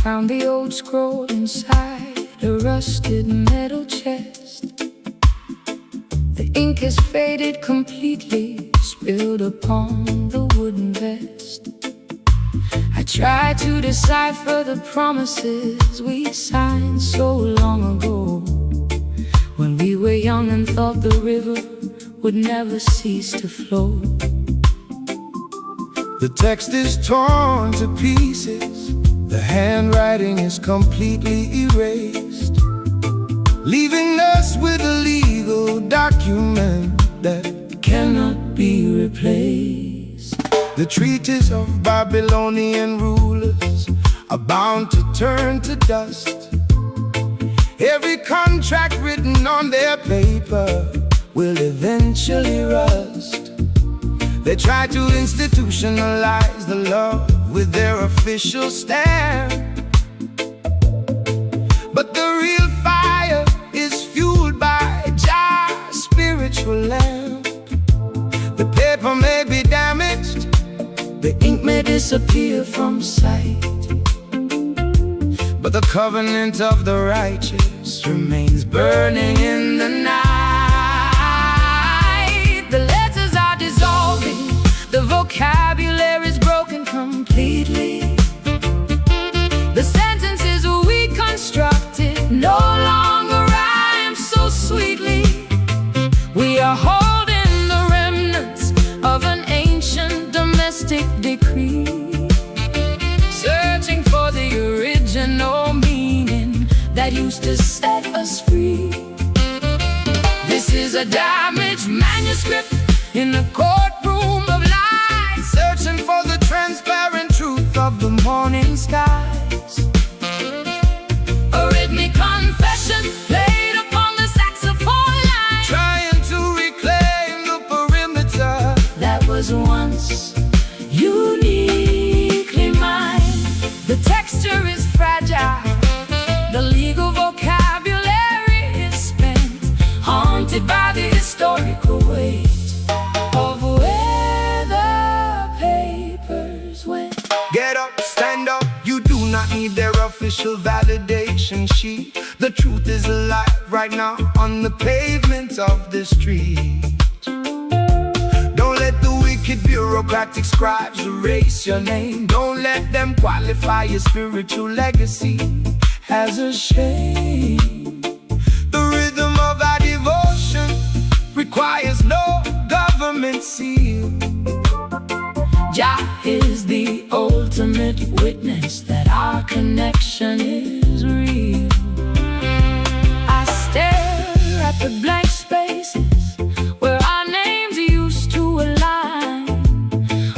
found the old scroll inside a rusted metal chest. The ink has faded completely, spilled upon the wooden vest. I tried to decipher the promises we signed so long ago, when we were young and thought the river would never cease to flow. The text is torn to pieces, the handwriting is completely erased, leaving us with a legal document that cannot be replaced. The treaties of Babylonian rulers are bound to turn to dust. Every contract written on their paper will eventually rust. They try to institutionalize the love with their official stamp, but the real fire is fueled by Jah's spiritual lamp. The paper may be damaged, the ink may disappear from sight, but the covenant of the righteous remains burning in the night. The letters are dissolving, the vocabulary is broken completely. The sentences we constructed no longer rhyme so sweetly. We are holding the remnants of an ancient domestic decree, searching for the original meaning that used to set us free. This is a damaged manuscript in a courtroom of lies, searching for the transparent truth of the morning skies. A rhythmic confession played upon the saxophone line, trying to reclaim the perimeter that was once uniquely mine. The texture is fragile, the legal vocabulary is spent, haunted by the historical weight of where the papers went. Get up, stand up, you do not need their official validation sheet. The truth is alive right now on the pavement of the street. Don't let the wicked bureaucratic scribes erase your name. Don't let them qualify your spiritual legacy as a shame. The rhythm of our devotion requires no government seal. Jah is the ultimate witness that our connection is real. I stare at the blank spaces where our names used to align.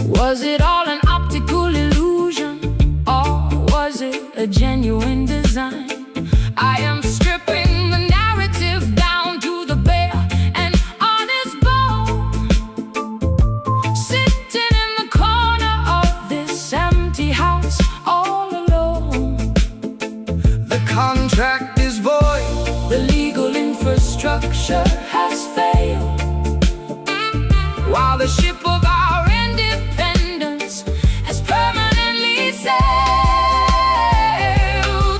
Was it all an optical illusion, or was it a genuine design? I am stripping the narrative down to the bare and honest bone, sitting in the corner of this empty house all alone. The contract is void, The legal infrastructure has failed, while the ship of our independence has permanently sailed.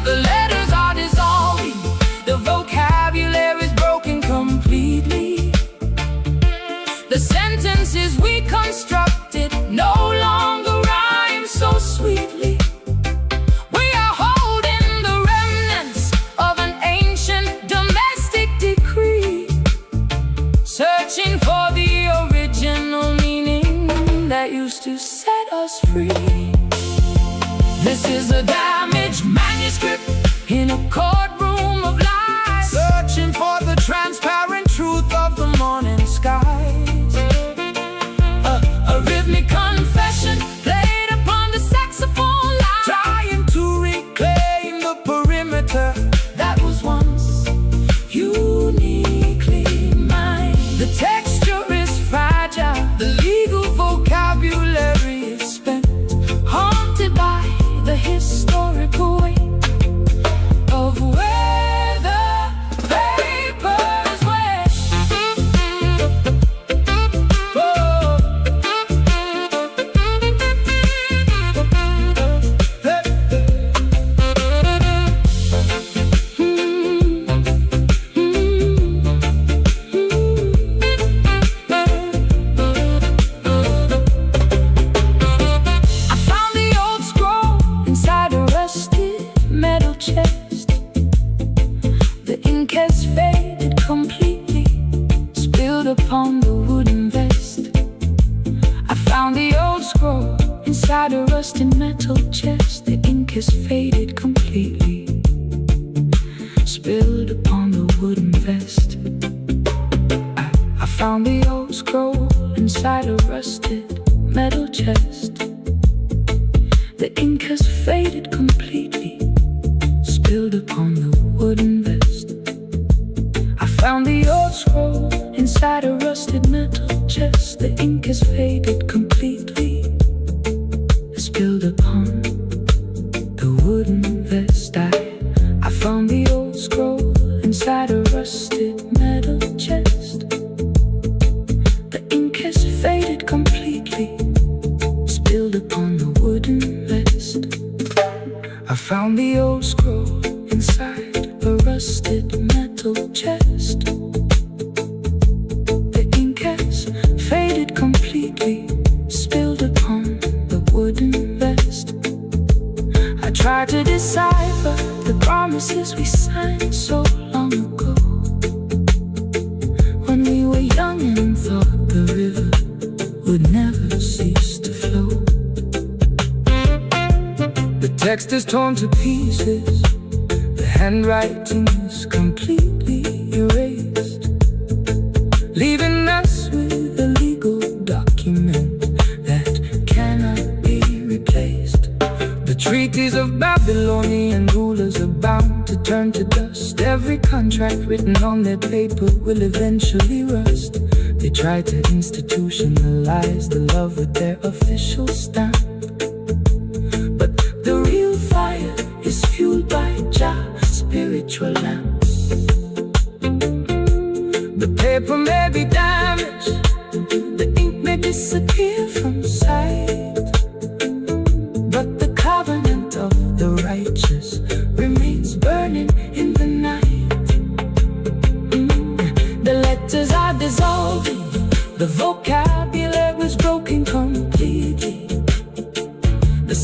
The letters are dissolving, the vocabulary is broken completely. The sentences we constructed no longer rhyme so sweetly. We are holding the remnants of an ancient domestic decree, searching for the original meaning that used to set us free. This is a damaged manuscript in a courtroom of lies, searching for the transparent truth of the morning skies. a rhythmic confession played upon the saxophone line, Trying to reclaim the perimeter that was once uniquely mine. The texture is fragile, the legal vocabulary is spent, haunted by the historical weight of where the papers went. Oh. chest. The ink has faded completely, spilled upon the wooden vest. I found the old scroll inside a rusted metal chest. The ink has faded completely, spilled upon the wooden vest. I found the old scroll inside a rusted metal chest. The ink has faded completely, spilled upon the wooden vest. I found the old scroll inside a rusted metal chest. The ink has faded completely, spilled upon the wooden vest. I found the old scroll inside a rusted metal chest. The ink has faded completely, spilled upon the wooden vest. I found the old scroll inside a rusted metal chest. The ink has faded completely, spilled upon the wooden vest. I tried to decipher the promises we signed so long ago, when we were young and thought the river would never cease to flow. The text is torn to pieces, the handwriting is completely erased, leaving us with a legal document that cannot be replaced. The treaties of Babylonian rulers are bound to turn to dust. Every contract written on their paper will eventually rust. They try to institutionalize the love with their official stamp, but the real fire is fueled by Jah's spiritual lamps. The paper may be damaged, the ink may disappear from sight, but the covenant of the righteous remains burning in the night. The letters are dissolving, the vocabulary was broken completely. The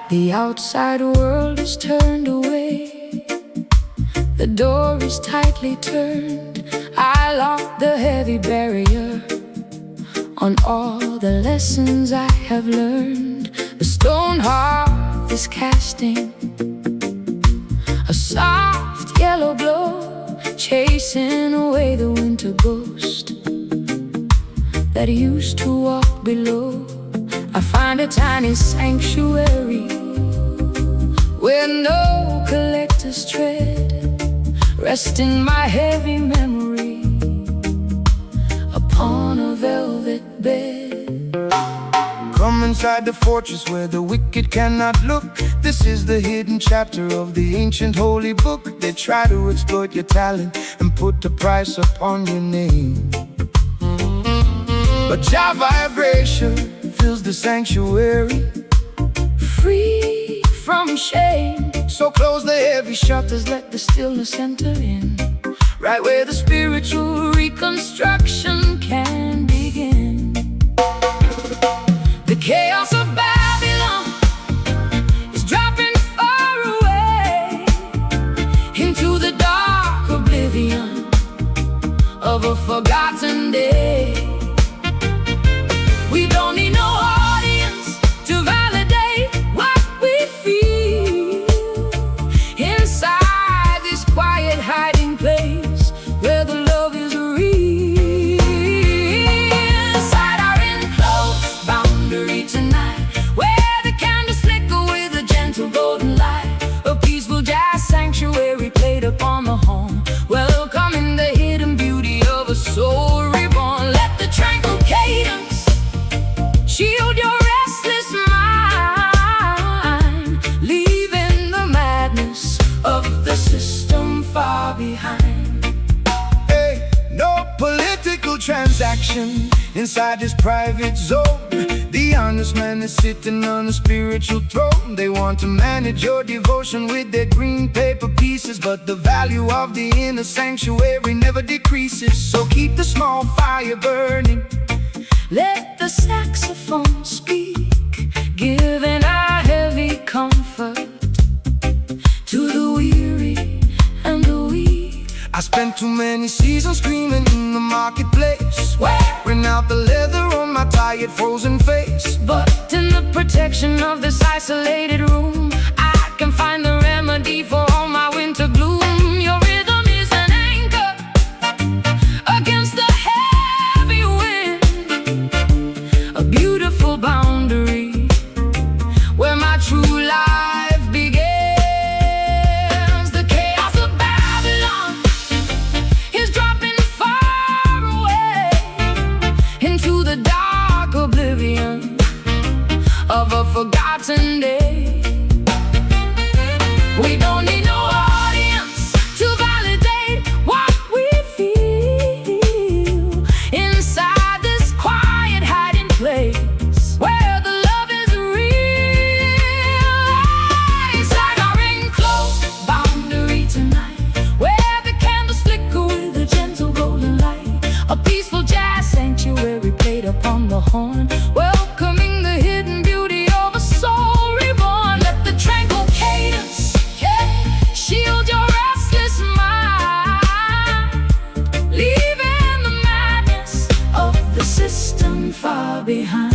The outside world is turned away, the door is tightly turned. I lock the heavy barrier on all the lessons I have learned. The stone hearth is casting a soft yellow glow, chasing away the winter ghost that used to walk below. I find a tiny sanctuary where no collectors tread, resting my heavy memory upon a velvet bed. Come inside the fortress where the wicked cannot look. This is the hidden chapter of the ancient holy book. They try to exploit your talent and put a price upon your name, but Jah vibration fills the sanctuary, free from shame. So close the heavy shutters, let the stillness enter in, right where the spiritual reconstruction can begin. The chaos of Babylon is dropping far away into the dark oblivion of a forgotten day. We don't need no audience to validate what we feel inside this quiet hiding place where the love is real. Inside our enclosed boundary tonight, where the candles flicker with a gentle golden light, a peaceful jazz sanctuary played upon the home, welcoming the hidden beauty of a soul reborn. meditation inside this private zone. The honest man is sitting on a spiritual throne. They want to manage your devotion with their green paper pieces, but the value of the inner sanctuary never decreases. So keep the small fire burning. Let the saxophone speak, giving a heavy comfort to the weary and the weak. I spent too many seasons screaming in the marketplace, wearing out the leather on my tired frozen face. But in the protection of this isolated room, I can find the remedy for all my winter gloom. Your rhythm is an anchor against the heavy wind, a beautiful boundary where my true life begins. The chaos of Babylon is dropping far away into the dark oblivion of a forgotten day. We don't need no audience to validate what we feel inside this quiet hiding place where the love is real. Inside our enclosed boundary tonight, where the candles flicker with a gentle golden light, a peaceful jazz sanctuary played upon the horn, welcoming the hidden beauty of a soul reborn. Let the tranquil cadence shield your restless mind, leaving the madness of the system far behind.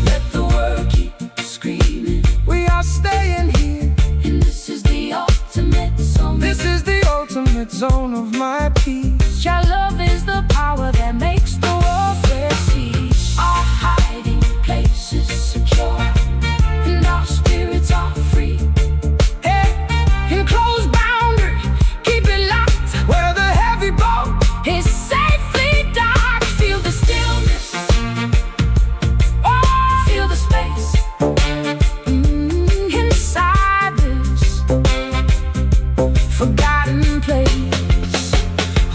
Let the world keep screaming, We are staying here. and this is the ultimate song. This is the ultimate zone of my peace. Your love is the power that makes the warfare cease. Our hiding place is secure, and our spirits are free. Hey, Enclosed boundary, keep it locked where the heavy boat is safely docked. Feel the stillness, feel the space inside this forgotten place.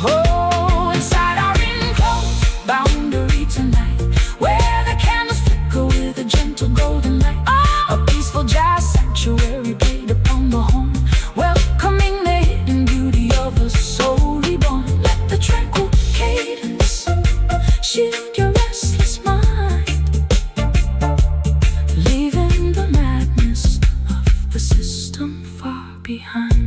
Oh, inside our enclosed boundary tonight, where the candles flicker with a gentle golden light, a peaceful jazz sanctuary played upon the horn, welcoming the hidden beauty of a soul reborn. Let the tranquil cadence shift your restless mind, leaving the madness of the system far behind.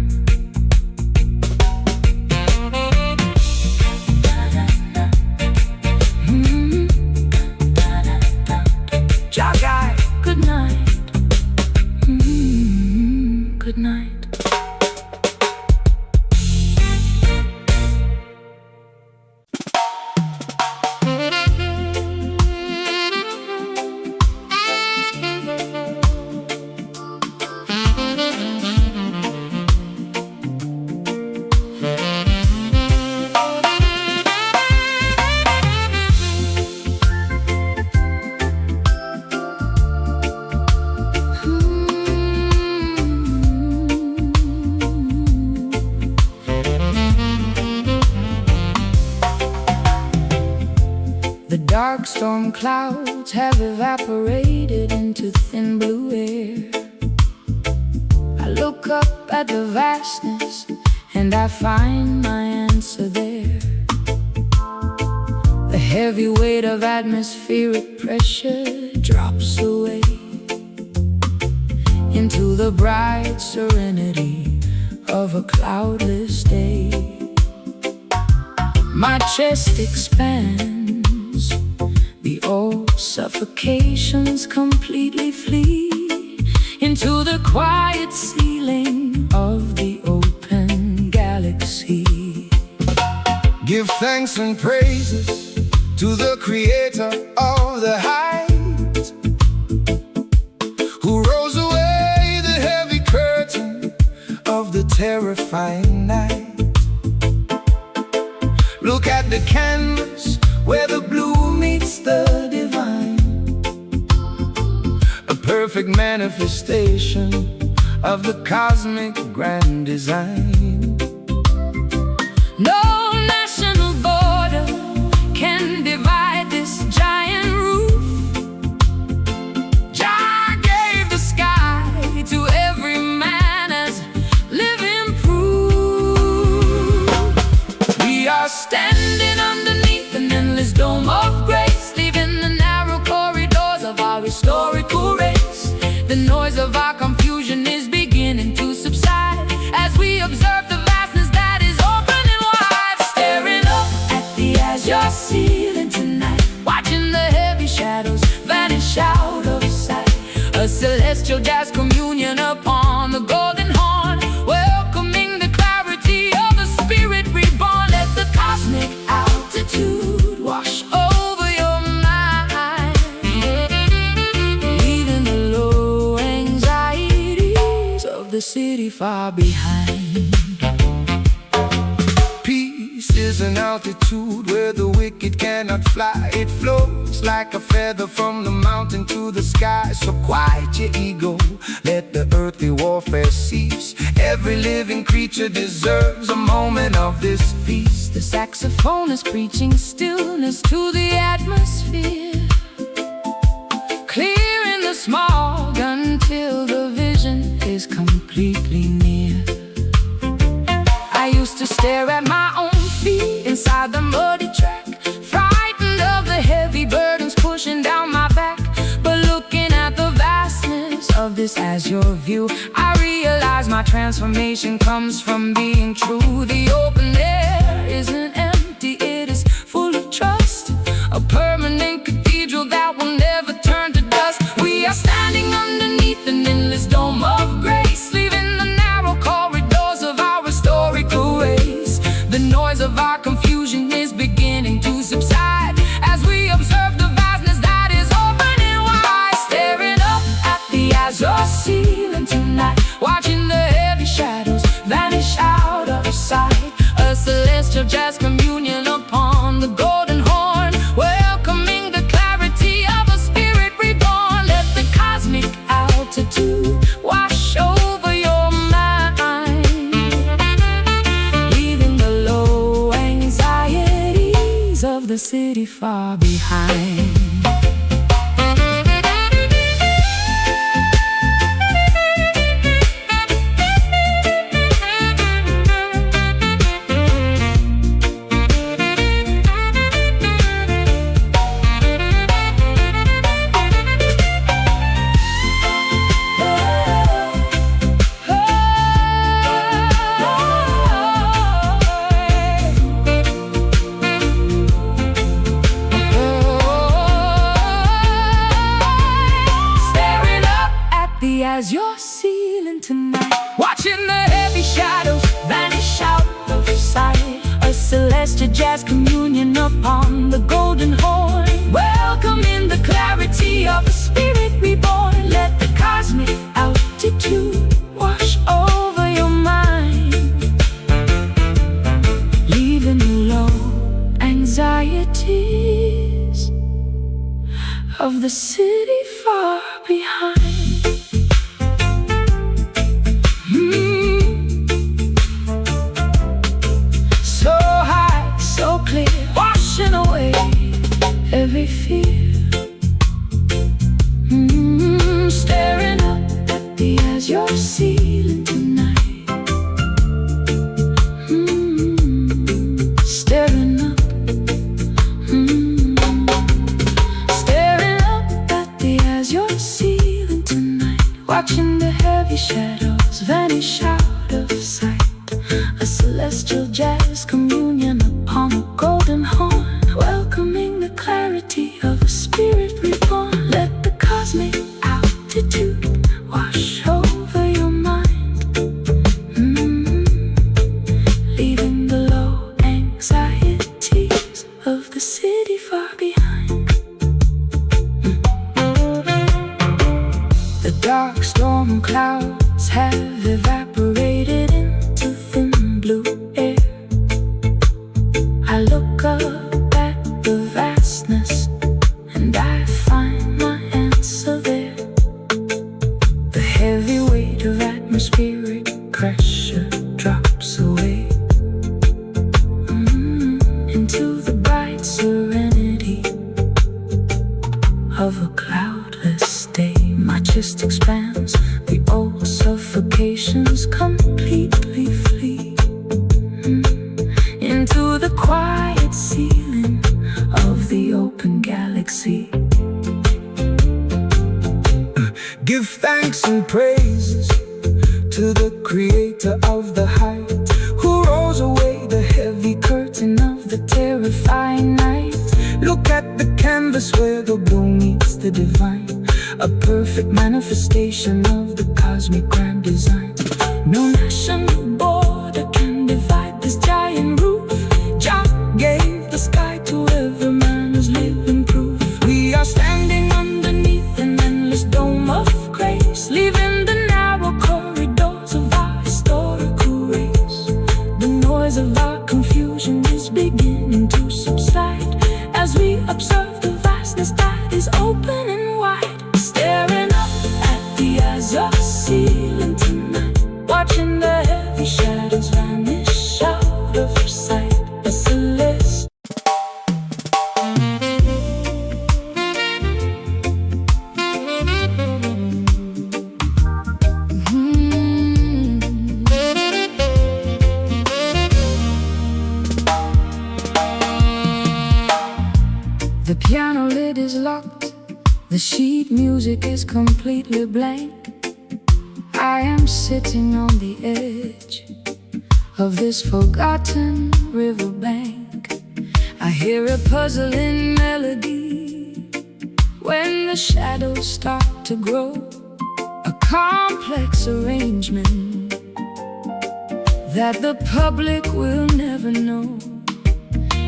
Jagai, good night. Good night. The dark storm clouds have evaporated into thin blue air. I look up at the vastness and I find my answer there. The heavy weight of atmospheric pressure drops away into the bright serenity of a cloudless day. My chest expands, the old suffocations completely flee into the quiet ceiling of the open galaxy. Give thanks and praises to the creator of the heights, who rolls away the heavy curtain of the terrifying night. Look at the canvas where the blue meets the divine, a perfect manifestation of the cosmic grand design. No national border can divide this giant roof. Jah gave the sky to every man as living proof. We are standing underneath an endless dome of grace, leaving the narrow corridors of our historical race. The noise of our confusion is beginning to subside as we observe the vastness that is opening wide. Staring up at the azure ceiling tonight, watching the heavy shadows vanish out of sight. A celestial jazz communion upon the golden horn, welcoming the clarity of the spirit reborn. Let the cosmic altitude wash over your mind, leaving the low anxieties of the city far behind. Peace is an altitude where the wicked cannot fly. It floats like a feather from the mountain to the sky. So quiet your ego, let the earthly warfare cease. Every living creature deserves a moment of this peace. The saxophone is preaching stillness to the atmosphere, clearing the smog until the vision is completely near. I used to stare at my own feet inside the muddy track, frightened of the heavy burdens pushing down my back. But looking at the vastness of this azure view, I realize my transformation comes from being true. The open air isn't empty, it is full of trust, a permanent cathedral that will never turn to dust. We are standing underneath an endless dome of grace, leaving the narrow corridors of our historical ways. The noise of our confusion is beginning to subside as we observe the vastness that is opening wide. Staring up at the azure ceiling tonight, watching the heavy shadows vanish out of sight. A celestial jazz communion upon the golden horn, welcoming the clarity of a spirit reborn. Let the cosmic altitude wash over your mind, leaving the low anxieties of the city far behind. As your ceiling tonight, watching the heavy shadows vanish out of sight. A celestial jazz communion upon the golden horn, welcoming the clarity of a spirit reborn. Let the cosmic altitude wash over your mind, leaving the low anxieties of the city far behind. Washing away every fear. Staring up at the azure ceiling tonight. Staring up. Staring up at the azure ceiling tonight, watching the heavy shadows vanish out of sight. A celestial jazz communion upon a golden horn, welcoming the clarity of a spirit reborn. Let the cosmic altitude wash over your mind, leaving the low anxiety spirit pressure drops away into the bright serenity of a cloudless day. My chest expands, the old suffocations completely flee into the quiet ceiling of the open galaxy. Give thanks and praises to the creator of the height, who rolls away the heavy curtain of the terrifying night. Look at the canvas where the blue meets the divine, a perfect manifestation of the cosmic grand design. No national border can divide this giant roof. Jah gave the sky to every man's living proof. We are standing underneath an endless dome of grace, leaving the narrow corridors of our historical race. The noise of our confusion is beginning to subside as we observe the vastness that is open and wide. Staring up at the azure ceiling tonight, watching the heavy shadows vanish out of sight. A celestial The piano lid is locked, the sheet music is completely blank. I am sitting on the edge of this forgotten riverbank. I hear a puzzling melody when the shadows start to grow, a complex arrangement that the public will never know.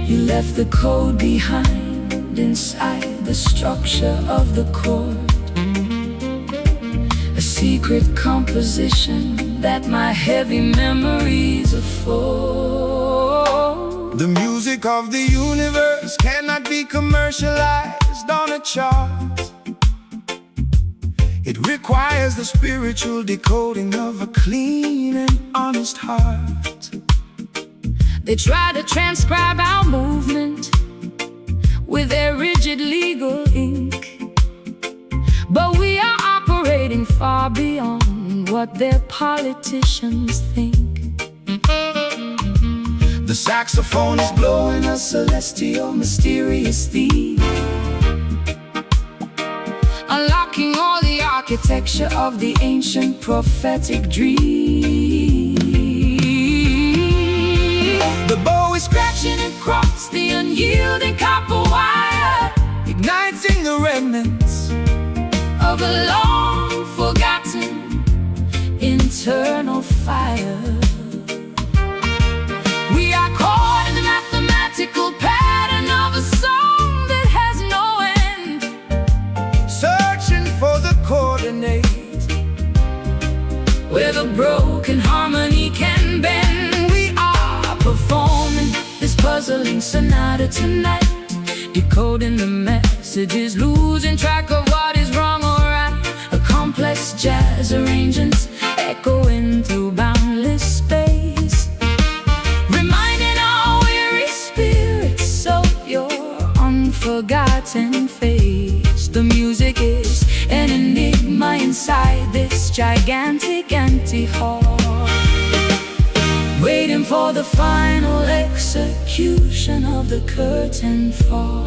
You left the code behind inside the structure of the chord, a secret composition that my heavy memories afford. The music of the universe cannot be commercialized on a chart. It requires the spiritual decoding of a clean and honest heart. They try to transcribe our movement with their rigid legal ink, but we are operating far beyond what their politicians think. The saxophone is blowing a celestial, mysterious theme, unlocking all the architecture of the ancient prophetic dream. the bow is Scratching across the unyielding copper wire, igniting the remnants of a long forgotten internal fire. We are caught in the mathematical pattern of a song that has no end, searching for the coordinate where the broken harmony can bend. We are performing this puzzling sonata tonight, decoding the messages, losing track of what is wrong or right. A complex jazz arrangements echoing through boundless space, reminding our weary spirits of your unforgotten face. The music is an enigma inside this gigantic empty hall, waiting for the final execution of the curtain fall.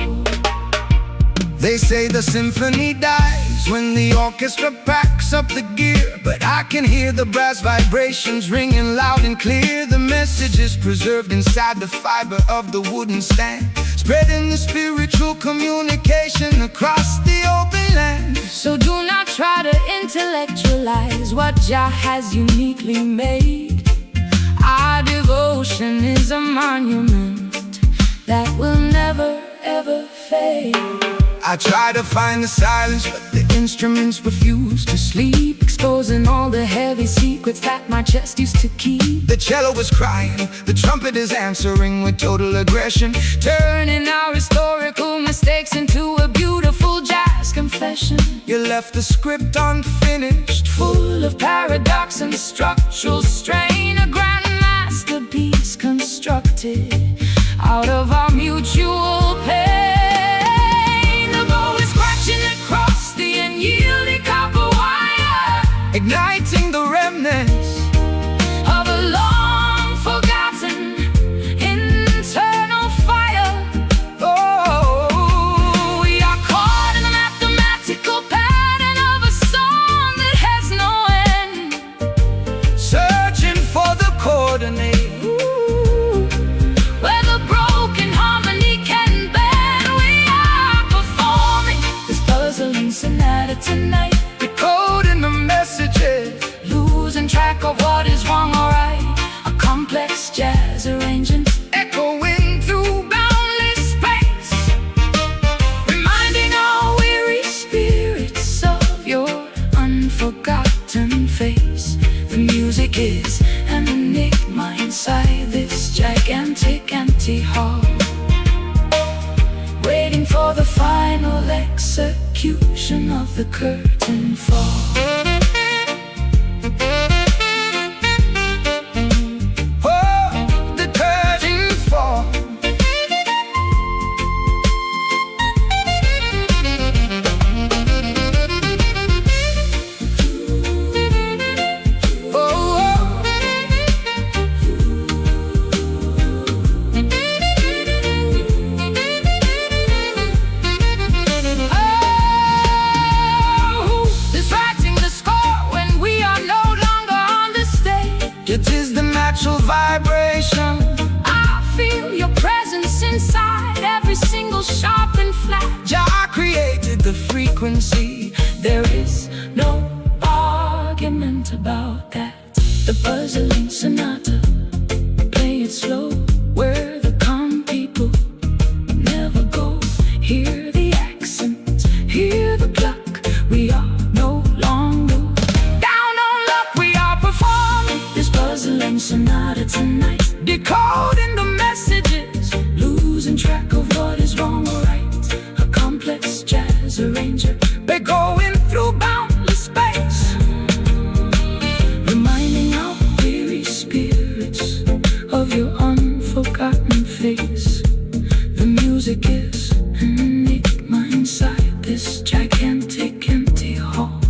They say the symphony dies when the orchestra packs up the gear, but I can hear the brass vibrations ringing loud and clear. The message is preserved inside the fiber of the wooden stand, spreading the spiritual communication across the open land. So do not try to intellectualize what Jah has uniquely made. Our devotion is a monument that will never ever fade. I try to find the silence, but the instruments refuse to sleep, exposing all the heavy secrets that my chest used to keep. The cello is crying, the trumpet is answering with total aggression, turning our historical mistakes into a beautiful jazz confession. You left the script unfinished, Full of paradox and structural strain. A grand masterpiece constructed out of our mutual pain. The bow is scratching across the unyielding copper wire, igniting the remnants of a long forgotten internal fire. Oh, We are caught in the mathematical pattern of a song that has no end. searching for the coordinate. Where the broken harmony can bend. We are performing this puzzling sonata tonight, Decoding the messages, losing track of what is wrong or right. A complex jazz arrangement echoing through boundless space, reminding our weary spirits of your unforgotten face. The music is an enigma inside this gigantic empty hall, waiting for the final execution of the curtain fall. oh, the curtain fall. Oh, oh. Who's writing the score when we are no longer on the stage? It is the natural vibration, I feel your presence inside every single sharp and flat. Jah created the frequency. There is no argument about that. The puzzling sonata, play it slow, where the calm people never go. Hear the accents, hear the pluck. We are no longer down on luck. We are performing this puzzling sonata tonight, Decoding the messages, losing track of what is wrong or right. A complex jazz arranger, they're going through boundless space, reminding our weary spirits of your unforgotten face. The music is an enigma inside this gigantic empty hall,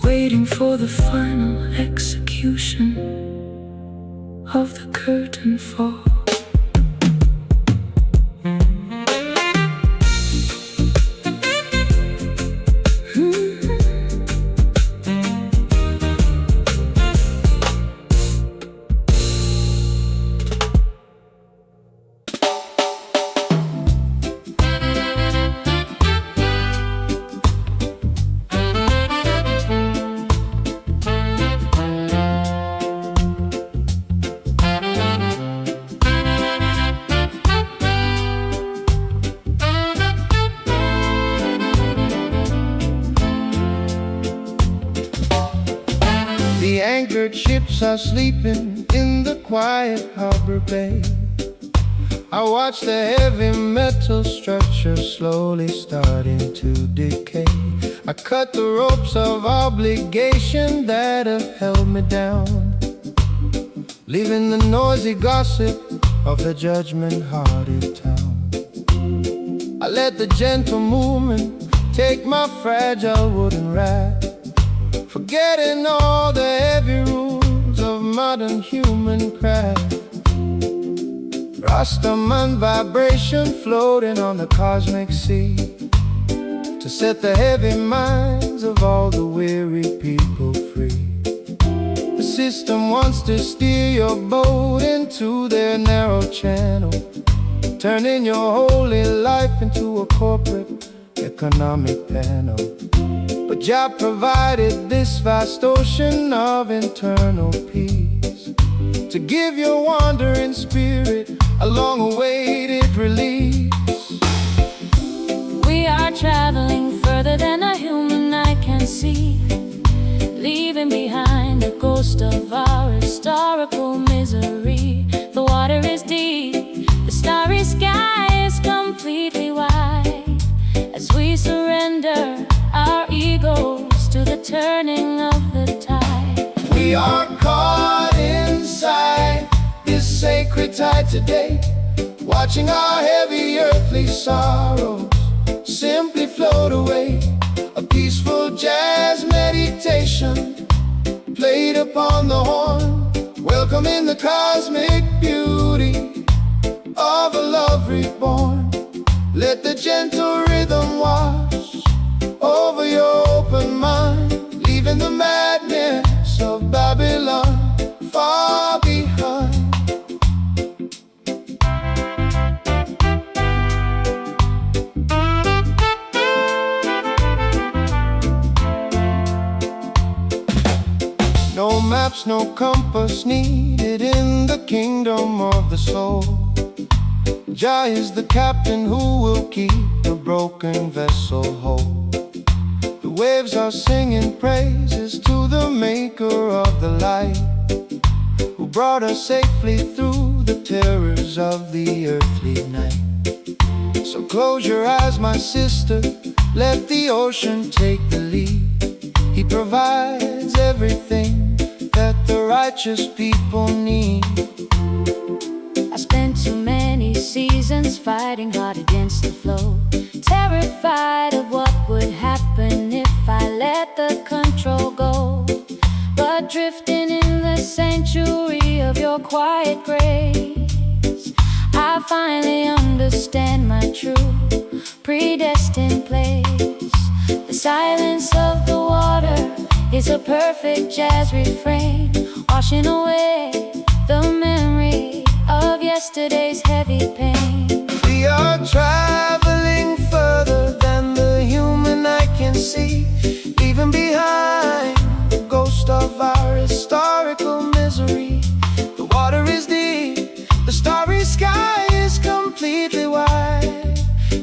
waiting for the final execution of the curtain fall. The anchored ships are sleeping in the quiet harbor bay. I watch the heavy metal structure slowly starting to decay. I cut the ropes of obligation that have held me down, leaving the noisy gossip of the judgment-hearted town. I let the gentle movement take my fragile wooden raft, forgetting all the heavy rules of modern human craft. Rastaman vibration floating on the cosmic sea, to set the heavy minds of all the weary people free. The system wants to steer your boat into their narrow channel, turning your holy life into a corporate economic panel. But Jah provided this vast ocean of internal peace, to give your wandering spirit a long-awaited release. We are traveling further than a human eye can see, leaving behind the ghost of our historical misery. The water is deep, the starry sky is completely white, as we We are caught inside this sacred tide today, watching our heavy earthly sorrows simply float away. A peaceful jazz meditation played upon the horn, welcoming the cosmic beauty of a love reborn. Let the gentle rhythm wash over your open mind, leaving the madness of Babylon far behind. No maps, no compass needed in the kingdom of the soul. Jah is the captain who will keep the broken vessel whole. The waves are singing praises to the maker of the light, who brought us safely through the terrors of the earthly night. So close your eyes, my sister, let the ocean take the lead. He provides everything that the righteous people need. I spent too many seasons fighting hard against the flow, terrified of what would happen if I let the control go. But drifting in the sanctuary of your quiet grace, I finally understand my true predestined place. The silence of the water is a perfect jazz refrain, washing away the memory of yesterday's heavy pain. We are traveling further than the human eye can see, leaving behind the ghost of our historical misery. The water is deep, the starry sky is completely white,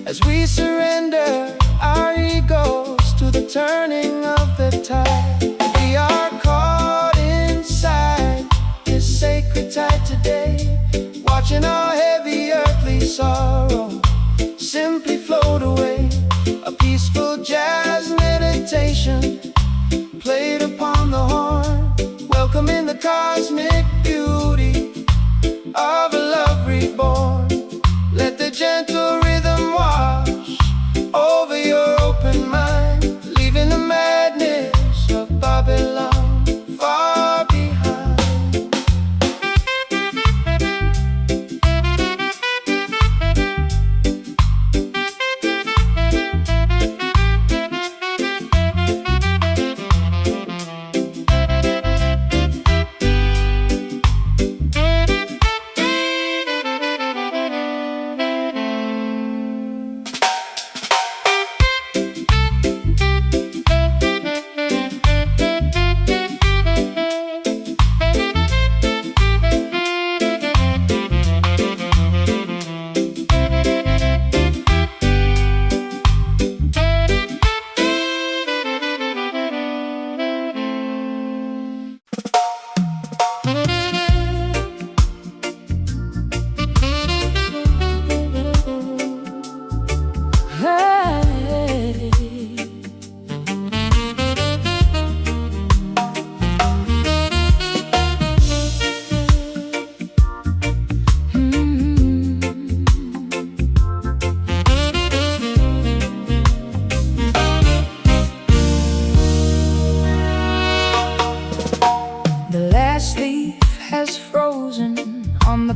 as we surrender our egos to the turning of the tide. We are caught inside this sacred tide today, watching our heavy earthly sorrow simply float away. A peaceful jazz meditation played upon the horn, welcoming the cosmic beauty of a love reborn. Let the gentle rhythm wash over your open mind, leaving the madness of Babylon far behind.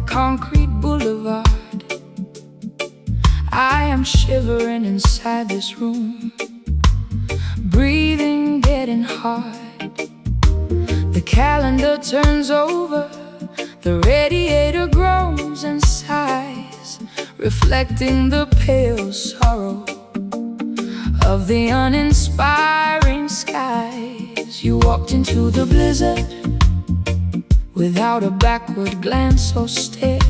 Concrete boulevard, I am shivering inside this room, breathing, getting hard. The calendar turns over, the radiator groans and sighs, reflecting the pale sorrow of the uninspiring skies. You walked into the blizzard without a backward glance or stare,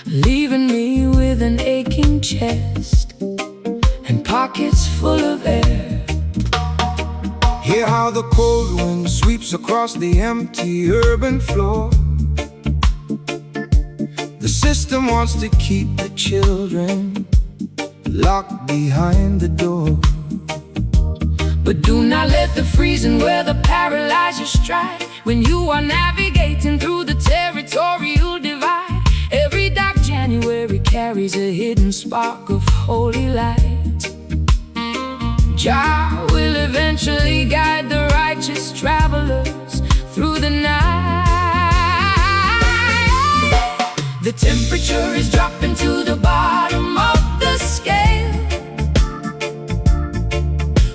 leaving me with an aching chest and pockets full of air. Hear how the cold wind sweeps across the empty urban floor. The system wants to keep the children locked behind the door. But do not let the freezing weather paralyze your stride. When you are navigating through the territorial divide, every dark January carries a hidden spark of holy light. Jah will eventually guide the righteous travelers through the night. The temperature is dropping to the bottom of the scale.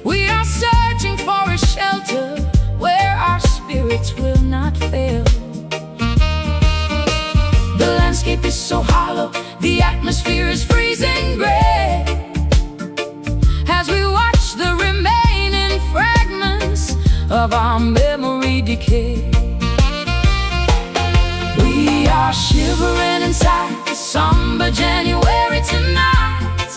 We are searching for a shelter where our spirits will not fail. The landscape is so hollow, the atmosphere is freezing gray, as we watch the remaining fragments of our memory decay. We are shivering inside the somber January tonight,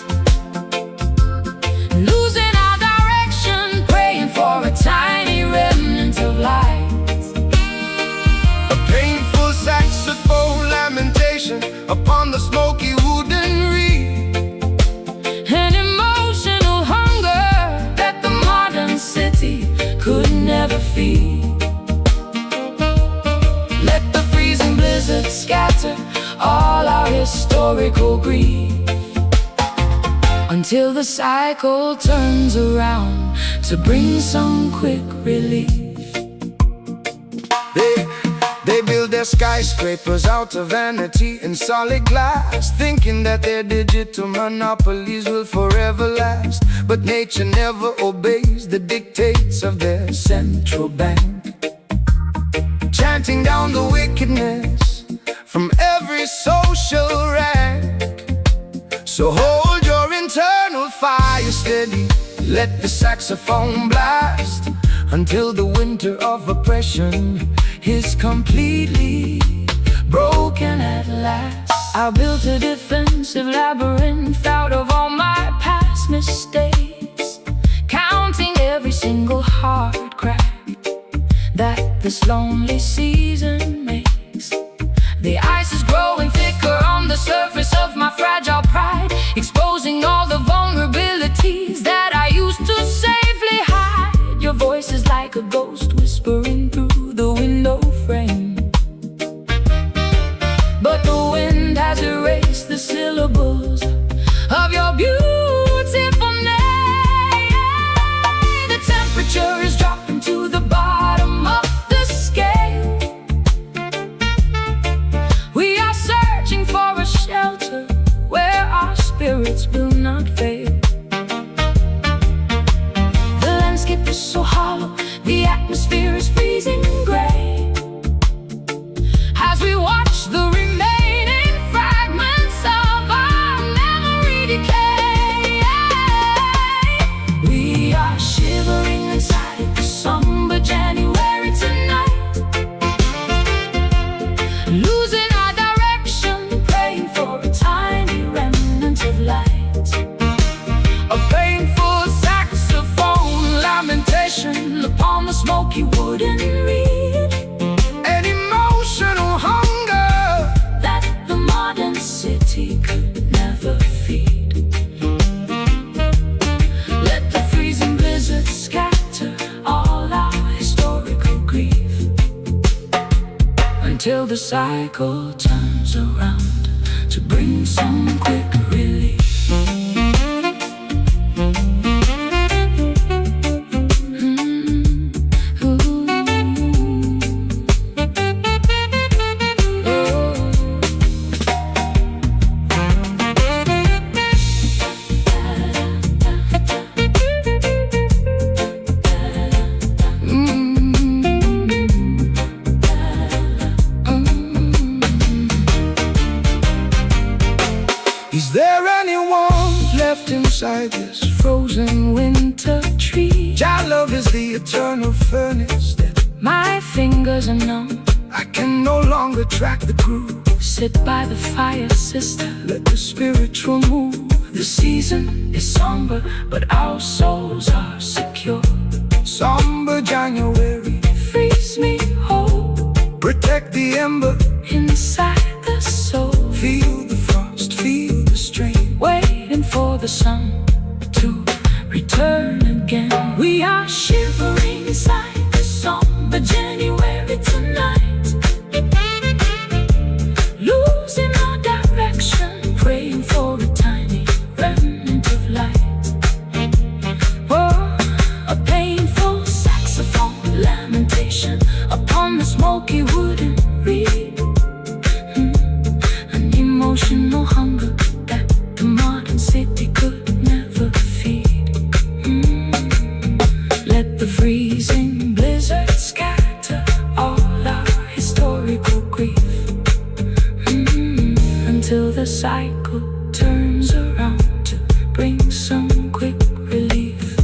losing our direction, praying for a tiny remnant of light. A painful saxophone lamentation upon the smoky wooden reed. An emotional hunger that the modern city could never feed. Let the freezing blizzard scatter all our historical grief, until the cycle turns around to bring some quick relief. They build their skyscrapers out of vanity and solid glass, thinking that their digital monopolies will forever last. But nature never obeys the dictates of their central bank, chanting down the wickedness from every social rank. So hold your internal fire steady, let the saxophone blast, until the winter of oppression is completely broken at last. I built a defensive labyrinth out of all my past mistakes, counting every single hard crack that this lonely season makes. The ice is growing thicker on the surface of my fragile pride, exposing all the vulnerabilities that I used to safely hide. Your voice is like a ghost whispering through the window frame, but the wind has erased the syllables of your beautiful name. The temperature is dropping to the bottom of the scale. We are searching for a shelter where our spirits will not fail. The landscape is so hollow, the atmosphere is freezing gray, as we watch the remaining fragments of our memory decay. We are shivering inside the somber January tonight, losing our direction, praying for a tiny remnant of light. A painful saxophone lamentation upon the smoky wooden reed. An emotional hunger that the modern city could never feed. Let the freezing blizzard scatter all our historical grief, until the cycle turns around to bring some quick relief. Is there any warmth left inside this frozen winter tree? Jah love is the eternal furnace that My fingers are numb, I can no longer track the groove. sit by the fire, sister. Let the spiritual move. The season is somber, but our souls are secure. Somber January, Freeze me whole protect the ember. inside the soul, Feel the frost, feel the strain. waiting for the sun to return again. We are meditation upon the smoky wooden reed. An emotional hunger that the modern city could never feed. Let the freezing blizzard scatter all our historical grief, until the cycle turns around to bring some quick relief.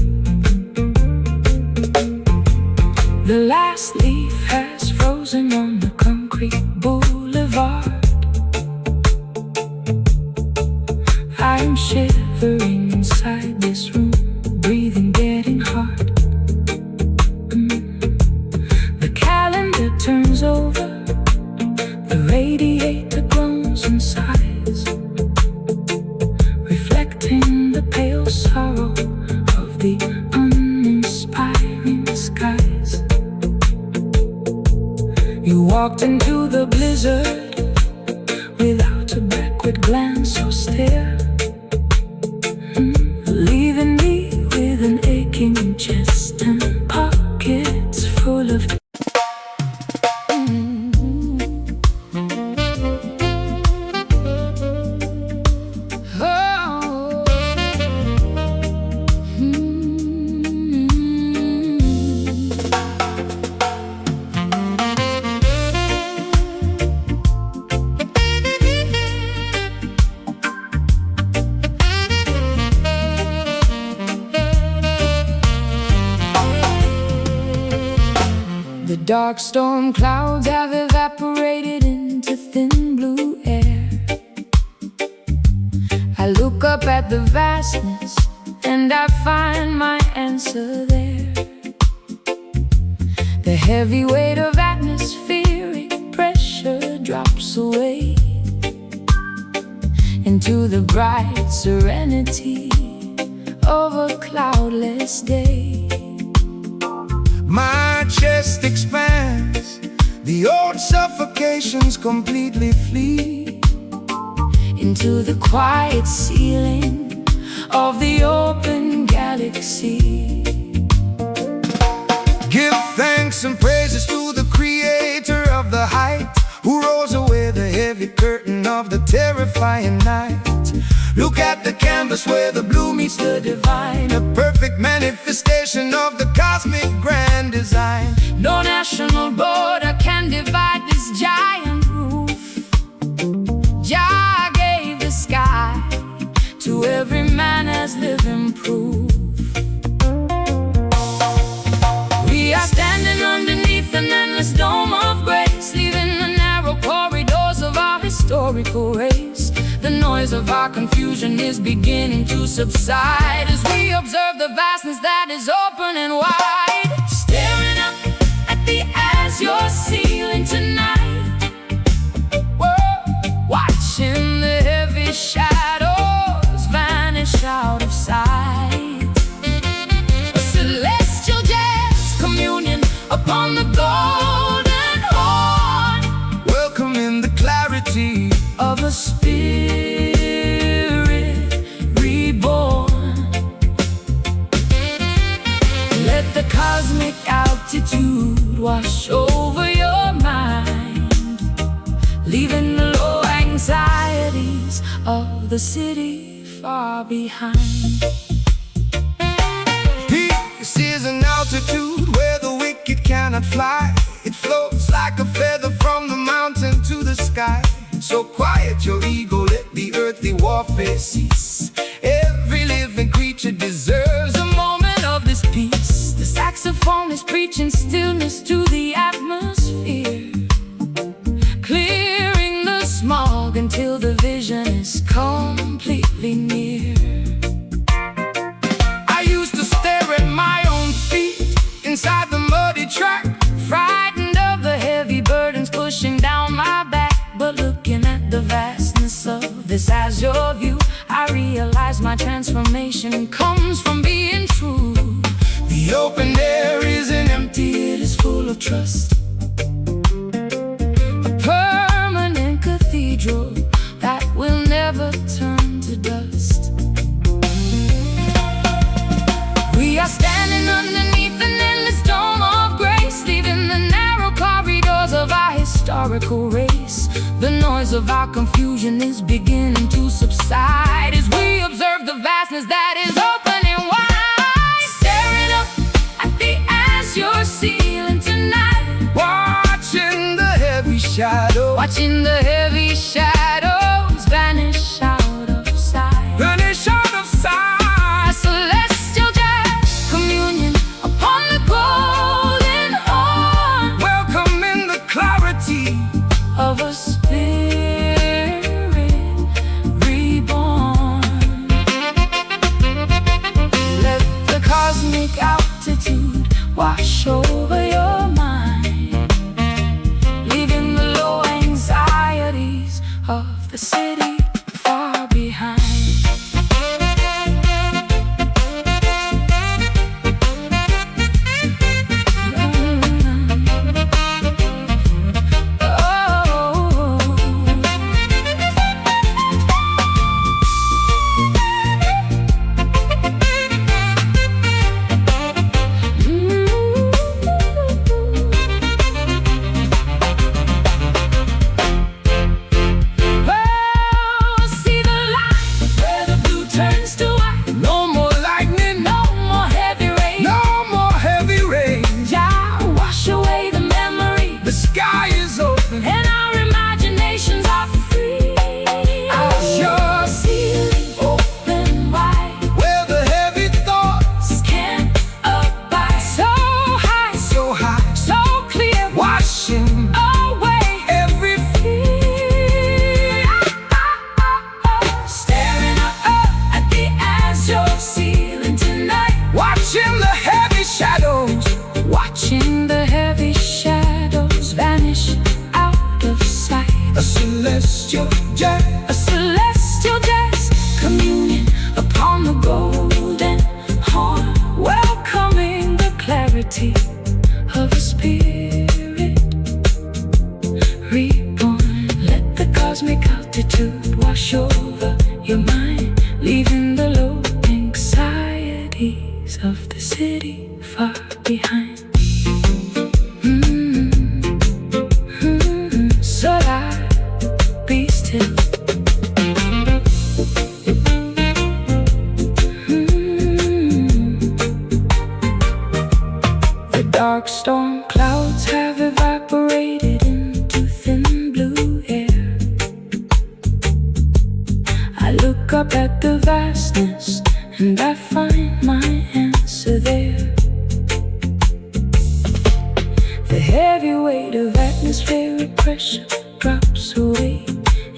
The last leaf has frozen on the concrete boulevard. I'm shivering inside this room, breathing getting hard. The calendar turns over, the radiator groans and sighs, reflecting the pale sorrow of the uninspiring skies. You walked into the blizzard without a backward glance or stare, leaving me with an aching chest and pockets full of the dark storm clouds have evaporated into thin blue air. I look up at the vastness and I find my answer there. The heavy weight of atmospheric pressure drops away into the bright serenity of a cloudless day. My chest expands, the old suffocations completely flee into the quiet ceiling of the open galaxy. Give thanks and praises to the creator of the height, who rolls away the heavy curtain of the terrifying night. Look at the canvas where the blue meets the divine, a perfect manifestation of the cosmic grand design. No national border can divide this giant roof. Jah gave the sky to every man as living proof. We are standing underneath an endless dome of grace, leaving the narrow corridors of our historical race. The noise of our confusion is beginning to subside as we observe the vastness that is open and wide. Staring up at the azure ceiling tonight, we're watching the heavy shadows vanish out of sight. A celestial jazz communion upon the golden horn, welcoming the clarity of a spirit reborn. Let the cosmic altitude wash over your mind, leaving the low anxieties of the city far behind. Peace is an altitude where the wicked cannot fly. It floats like a feather from the mountain to the sky. So quiet your ego, let the earthly warfare cease. Every living creature deserves a moment of this peace. The saxophone is preaching stillness to the atmosphere, clearing the smog until the vision is completely near. I used to stare at my own feet inside the muddy track, frightened of the heavy burdens pushing down my back. But looking at the vastness of this azure view, I realize my transformation comes from being true. The open air isn't empty, it is full of trust. A permanent cathedral that will never turn to dust. We are standing underneath an endless dome of grace, leaving the historical race. The noise of our confusion is beginning to subside as we observe the vastness that is opening wide. Staring up at the azure ceiling tonight, Watching the heavy shadow, watching the heavy shadows vanish out of sight. vanish out of sight. A celestial jazz communion upon the golden horn, Welcoming the clarity of a spirit reborn. Let the cosmic altitude wash over your mind, leaving the low anxieties of the city far behind. Watching the heavy shadows vanish out of sight. A celestial jazz, A celestial jazz communion upon the golden horn, welcoming the clarity of a spirit reborn. Let the cosmic altitude wash over your mind, leaving the low anxieties of the city far behind. So be still. The dark storm clouds have evaporated into thin blue air. I look up at the vastness and I find my answer there. The heavy weight of atmospheric pressure drops away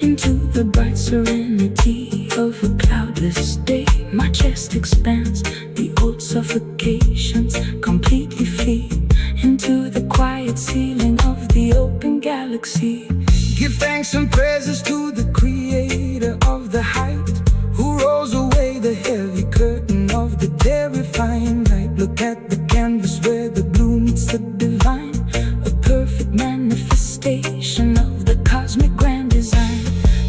into the bright serenity of a cloudless day. My chest expands, the old suffocations completely flee into the quiet ceiling of the open galaxy. give thanks and praises to the creator of the height, who rolls away the heavy curtain of the terrifying light. Look at the canvas where the blue meets the divine, a perfect manifestation of the cosmic grand design.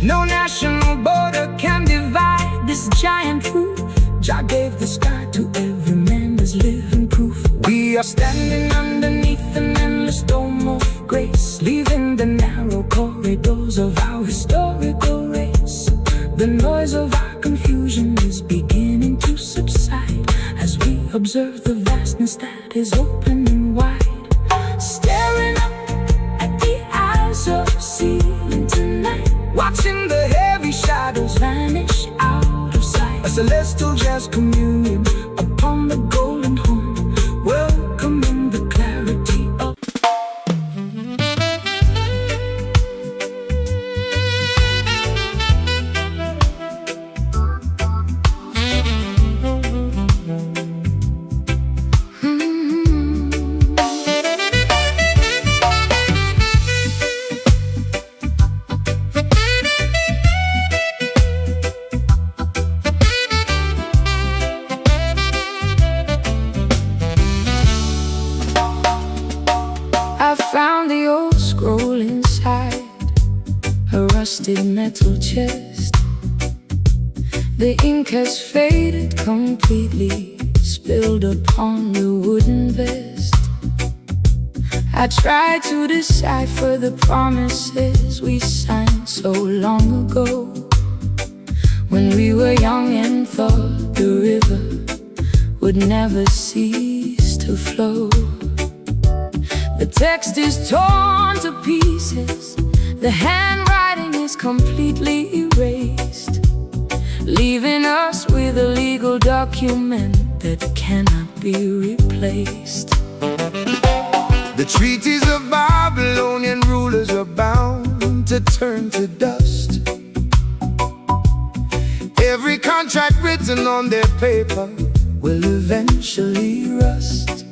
No national border can divide this giant roof. Jah gave the sky to every man as living proof. We are standing underneath an endless dome of grace, leaving the narrow corridors of our historical race. The noise of our confusion is beginning to subside as we observe the vastness that is opening wide. Staring up at the azure ceiling tonight, Watching the heavy shadows, vanish out of sight. a celestial jazz communion upon the golden horn, welcoming the clarity of I found the old scroll inside a rusted metal chest. The ink has faded completely, spilled upon the wooden vest. I try to decipher the promises we signed so long ago, when we were young and thought the river would never cease to flow. The text is torn to pieces, the handwriting is completely erased, leaving us with a legal document that cannot be replaced. The treaties of Babylonian rulers are bound to turn to dust. Every contract written on their paper will eventually rust.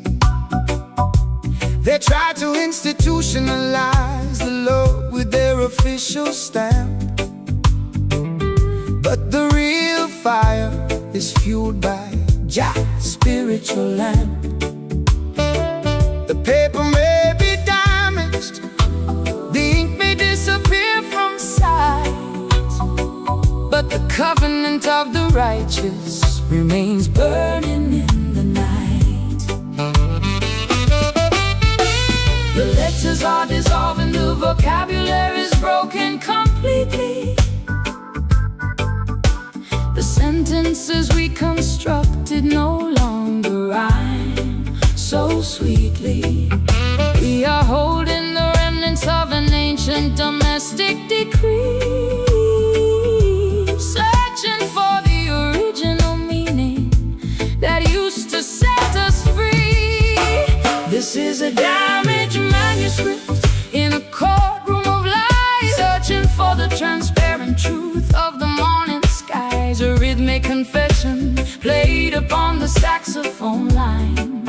They try to institutionalize the law with their official stamp, but the real fire is fueled by Jah's spiritual lamp. The paper may be damaged, the ink may disappear from sight, but the covenant of the righteous remains burning in the night. The letters are dissolving, the vocabulary is broken completely. The sentences we constructed no longer rhyme so sweetly. We are holding the remnants of an ancient domestic decree, searching for the original meaning that used to set us free. This is a damaged manuscript in a courtroom of lies, searching for the transparent truth of the morning skies. A rhythmic confession played upon the saxophone line,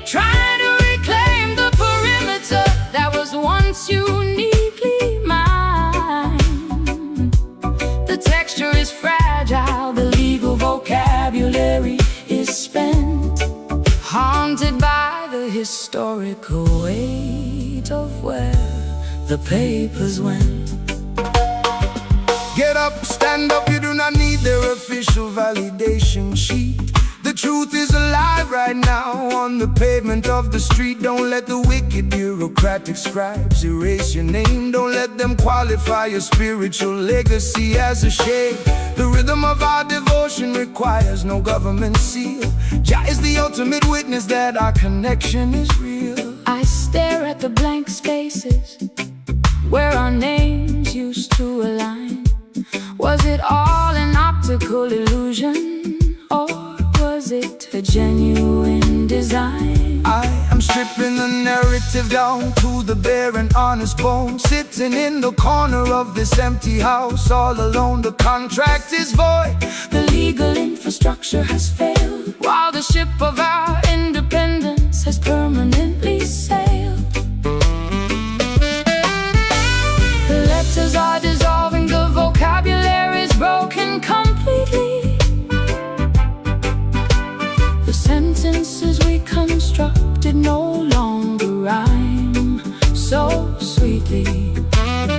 trying to reclaim the perimeter that was once uniquely mine. The texture is fragile, the legal vocabulary is spent, haunted by the historical weight of where the papers went. Get up, stand up, you do not need their official validation sheet. The truth is alive right now on the pavement of the street. Don't let the wicked bureaucratic scribes erase your name. Don't let them qualify your spiritual legacy as a shame. The rhythm of our devotion requires no government seal. Jah is the ultimate witness that our connection is real. I stare at the blank spaces where our names used to align. Was it all an optical illusion, or was it a genuine design? I am stripping the narrative down to the bare and honest bone, sitting in the corner of this empty house all alone. The contract is void, the legal infrastructure has failed, while the ship of our independence has permanently sailed. The letters are dissolving, the vocabulary is broken completely. The sentences we constructed no longer rhyme so sweetly.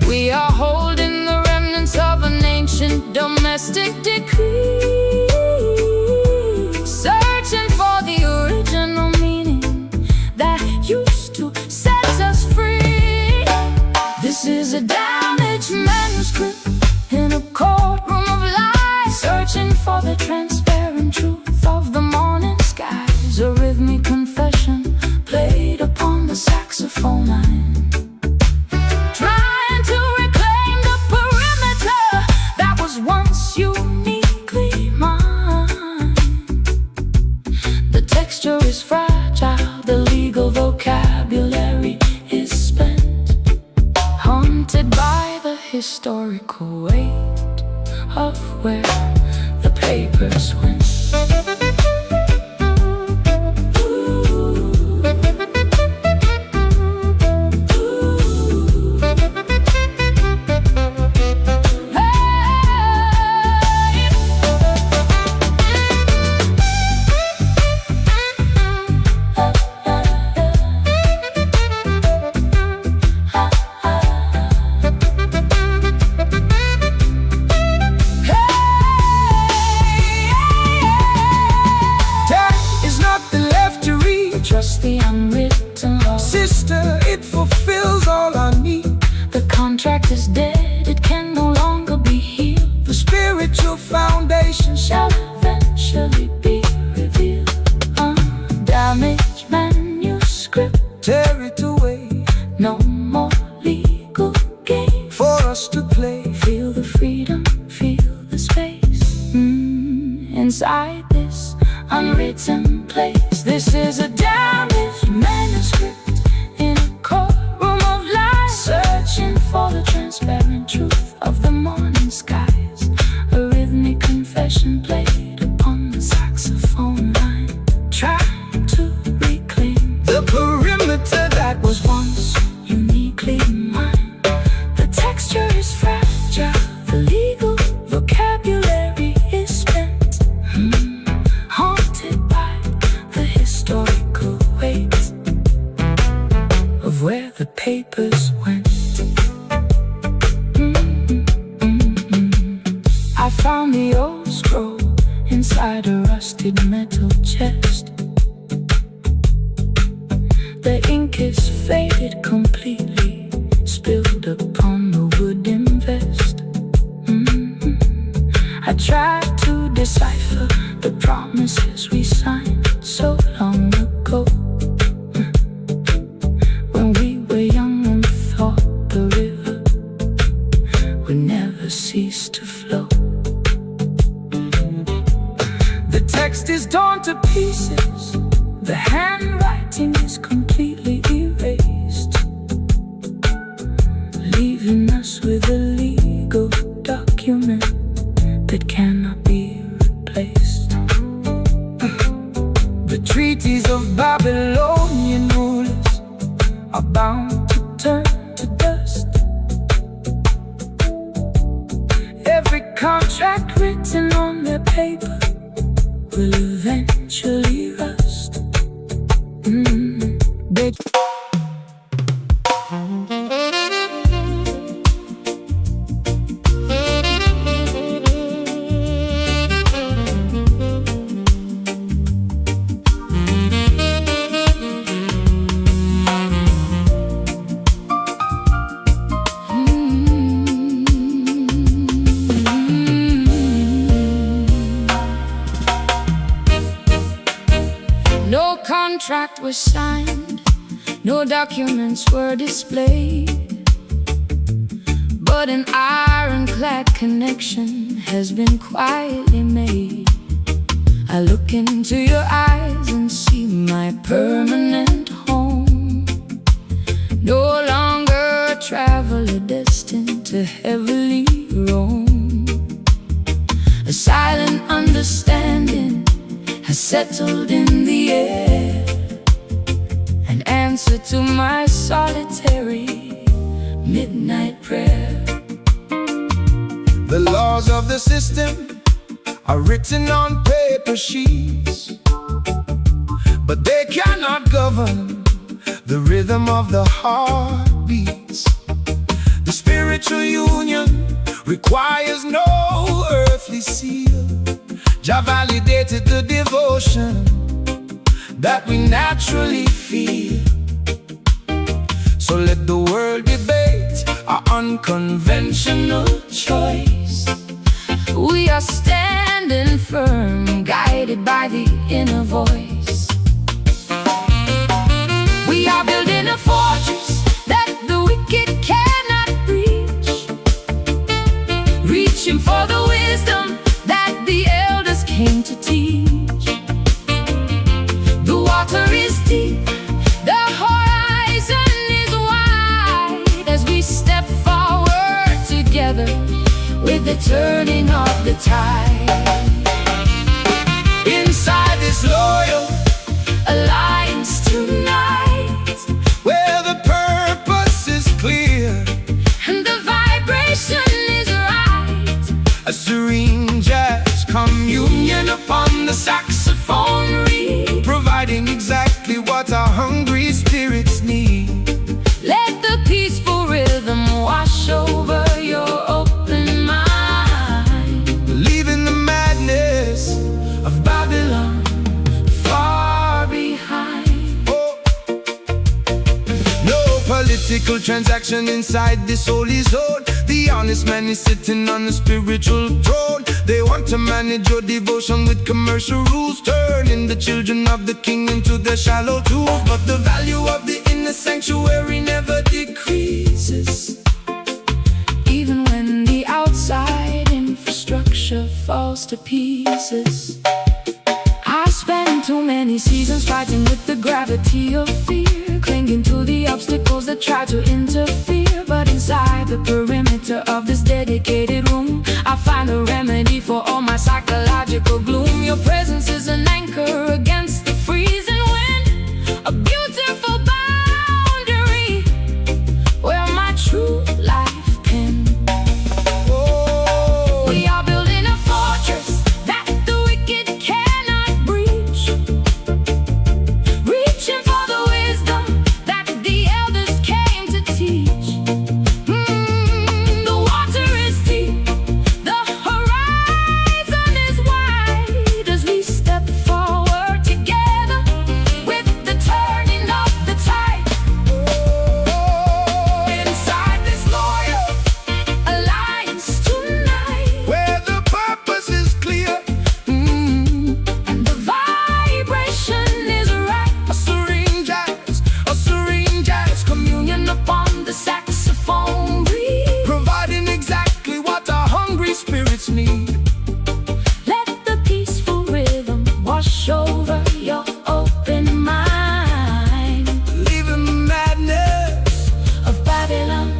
We are holding the remnants of an ancient domestic decree, searching for the original meaning that used to set us free. This is a damaged manuscript in a courtroom of lies, searching for the transparent truth of the morning skies. A rhythmic confession played upon the saxophone line, trying to reclaim the perimeter that was once uniquely mine. The texture is fragile, the legal vocabulary is spent, haunted by the historical weight of where the papers went. it fulfills all I need. The contract is dead, it can no longer be healed. The spiritual foundation Shall eventually be revealed. Damaged manuscript, tear it away. no more legal game. For us to play, Feel the freedom, feel the space. Inside this unwritten place. This is a damaged manuscript in a courtroom of life, searching for the transparent truth of the morning skies. A rhythmic confession played upon the saxophone line, trying to reclaim the perimeter that was once uniquely mine. The texture is fragile, the legal vocabulary is spent, haunted by the historical weight of where the papers went. I found the old scroll inside a rusted metal chest. The ink is faded completely, spilled upon the wooden vest. I tried to decipher the promises we signed so long ago, when we were young and thought the river would never cease to flow. The text is torn to pieces. The handwriting is completely erased, leaving us with a legal document that cannot be replaced. The treaties of Babylonian rulers are bound to turn to dust. Every contract written on their paper will eventually rust. No contract was signed, no documents were displayed, but an ironclad connection has been quietly made. I look into your eyes and see my permanent home. No longer a traveler destined to heavily roam. A silent understanding has settled in the air, an answer to my solitary midnight prayer. The laws of the system are written on paper sheets, but they cannot govern the rhythm of the heartbeats. The spiritual union requires no earthly seal. Jah validated the devotion that we naturally feel. So let the world debate our unconventional choice. We are standing firm, guided by the inner voice. We are building a fortress that the wicked cannot reach, reaching for the wisdom that the elders came to teach. The water is deep, the horizon is wide, as we step forward together with the turning of the tide. Inside this loyal alliance tonight, where the purpose is clear and the vibration is right, a serene jazz communion upon the saxophone reed, providing exactly what our hungry spirits need. let the peaceful rhythm wash over your open mind, Leaving the madness of Babylon far behind. oh, no political transaction inside this holy zone. The honest man is sitting on the spiritual throne. They want to manage your devotion with commercial rules, turning the children of the king into their shallow tools. But the value of the inner sanctuary never decreases, even when the outside infrastructure falls to pieces. I spent too many seasons fighting with the gravity of fear, clinging to the obstacles that try to interfere. But inside the perimeter of this dedicated room, I find a remedy for all my psychological gloom. Your presence is an anchor against the freezing wind, a beautiful boundary where my true life can. We are building a fortress that the wicked cannot breach, reaching for the wisdom that the elders came to teach. The water is deep, the horizon is wide, as we step forward together with the turning of the tide. Inside this loyal alliance tonight, where the purpose is clear, and the vibration is right. a serene jazz Communion upon the saxophone breeze. providing exactly what our hungry spirits need. Let the peaceful rhythm wash over your open mind, Leaving the madness of Babylon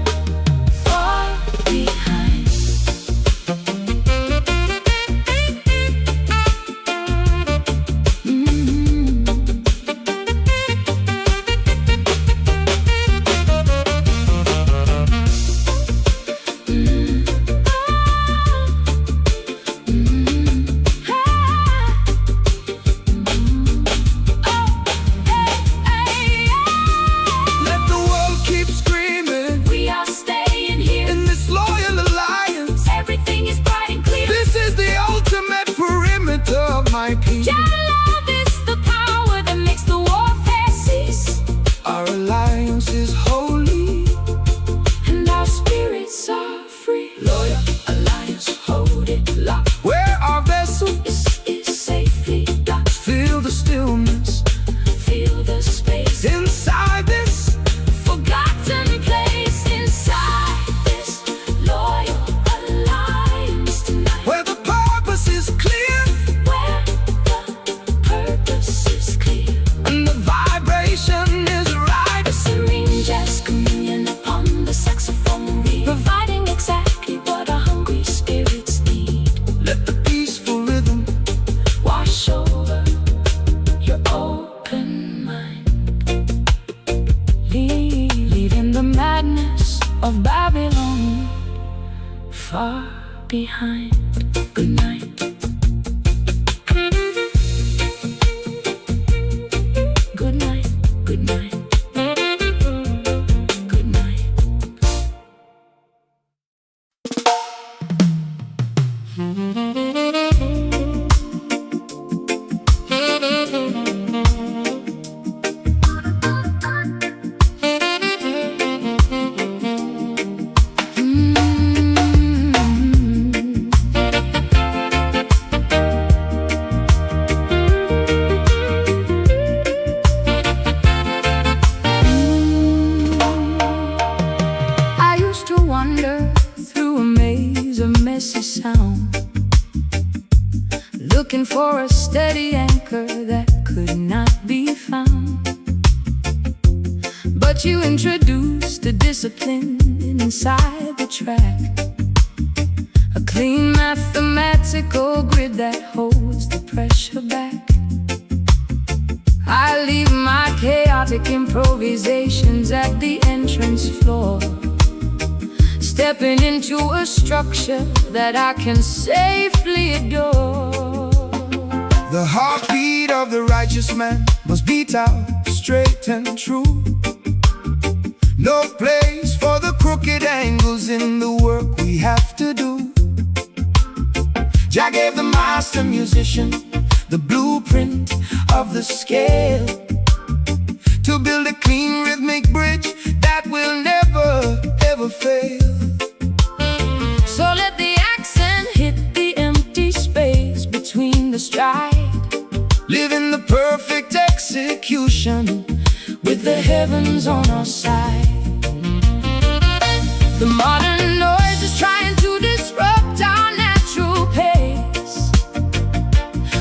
far behind. Let the world keep screaming We are staying here. in this loyal alliance. Everything is bright and clear. This is the ultimate perimeter of my peace. Your love is the power that makes the warfare cease, Our alliance is holy. and our spirits are free. Loyal alliance, hold it locked. Where our vessel This is safely docked. feel the stillness Feel the space, inside this. forgotten place. Inside this loyal alliance tonight, Where the purpose is clear where the purpose is clear. and the vibration is right. A serene jazz communion upon the saxophone reed, providing exactly what our hungry spirits need. Let the peaceful rhythm Wash over your open mind, leaving the madness of Babylon far behind. Good night. Good night. Good night. Good night. I used to wander through a maze of messy sound, looking for a steady anchor that could not be found. But you introduced a discipline inside the track, a clean mathematical grid that holds the pressure back. I leave my chaotic improvisations at the entrance floor, stepping into a structure that I can safely adore. The heartbeat of the righteous man must beat out straight and true. No place for the crooked angles in the work we have to do. Jah gave the master musician the blueprint of the scale to build a clean rhythmic bridge that will heavens on our side. The modern noise is trying to disrupt our natural pace,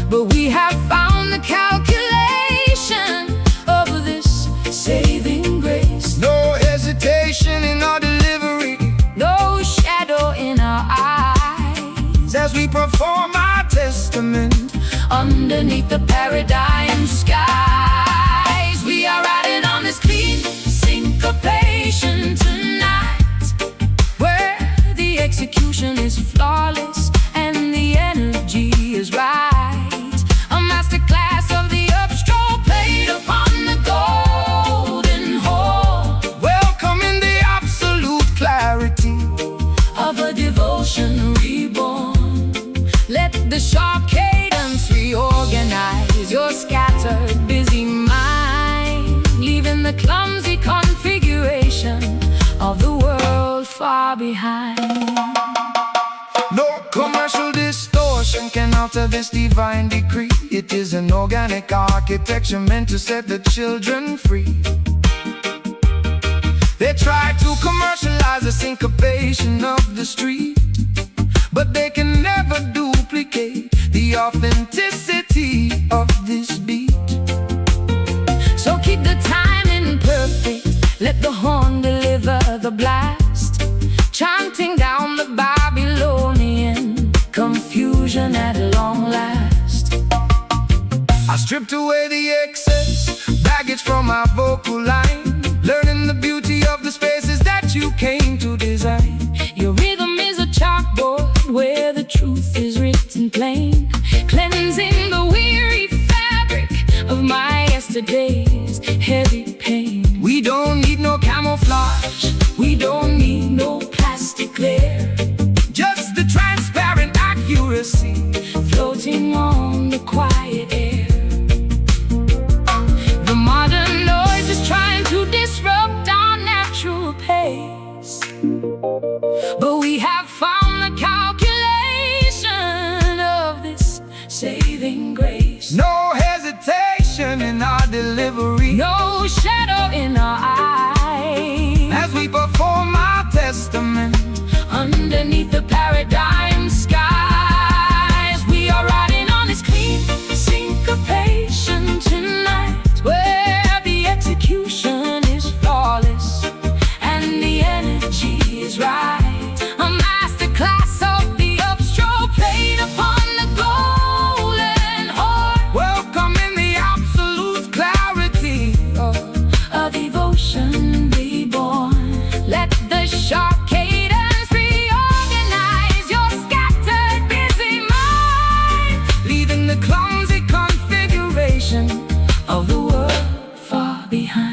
but we have found the calculation of this saving grace. No hesitation in our delivery, no shadow in our eyes, as we perform our testament underneath the paradigm skies. We are riding on this clean syncopation tonight, where the execution is flawless and the energy is right. A masterclass of the upstroke played upon the golden horn, welcoming the absolute clarity of a devotion reborn. Let the sharp cadence reorganize your scattered, busy mind, leaving the clumsy configuration of the world far behind. No commercial distortion can alter this divine decree. It is an organic architecture meant to set the children free. They try to commercialize the syncopation of the street, but they can never duplicate the authenticity of this beat. So keep the timing perfect, let the horn deliver the blast, chanting down the Babylonian confusion at long last. I stripped away the excess baggage from my vocal line, learning the beauty of the spaces that you came to design. Your rhythm is a chalkboard where the truth is written plain, cleansing the weary fabric of my yesterday's heavy pain. We don't need no camouflage, We don't need no plastic layer, just the transparent accuracy floating on the quiet air. The modern noise is trying to disrupt our natural pace, but we have found the calculation of this saving grace. No hesitation in our delivery, No shadow in our eyes, as we perform our testament underneath the paradigm skies. We are riding on this clean syncopation tonight, where the execution is flawless and the energy is right. A masterclass of the upstroke played upon the golden horn, welcoming the absolute clarity of a devotion reborn. Let the sharp cadence reorganize your scattered, busy mind, leaving the clumsy configuration of the world far behind.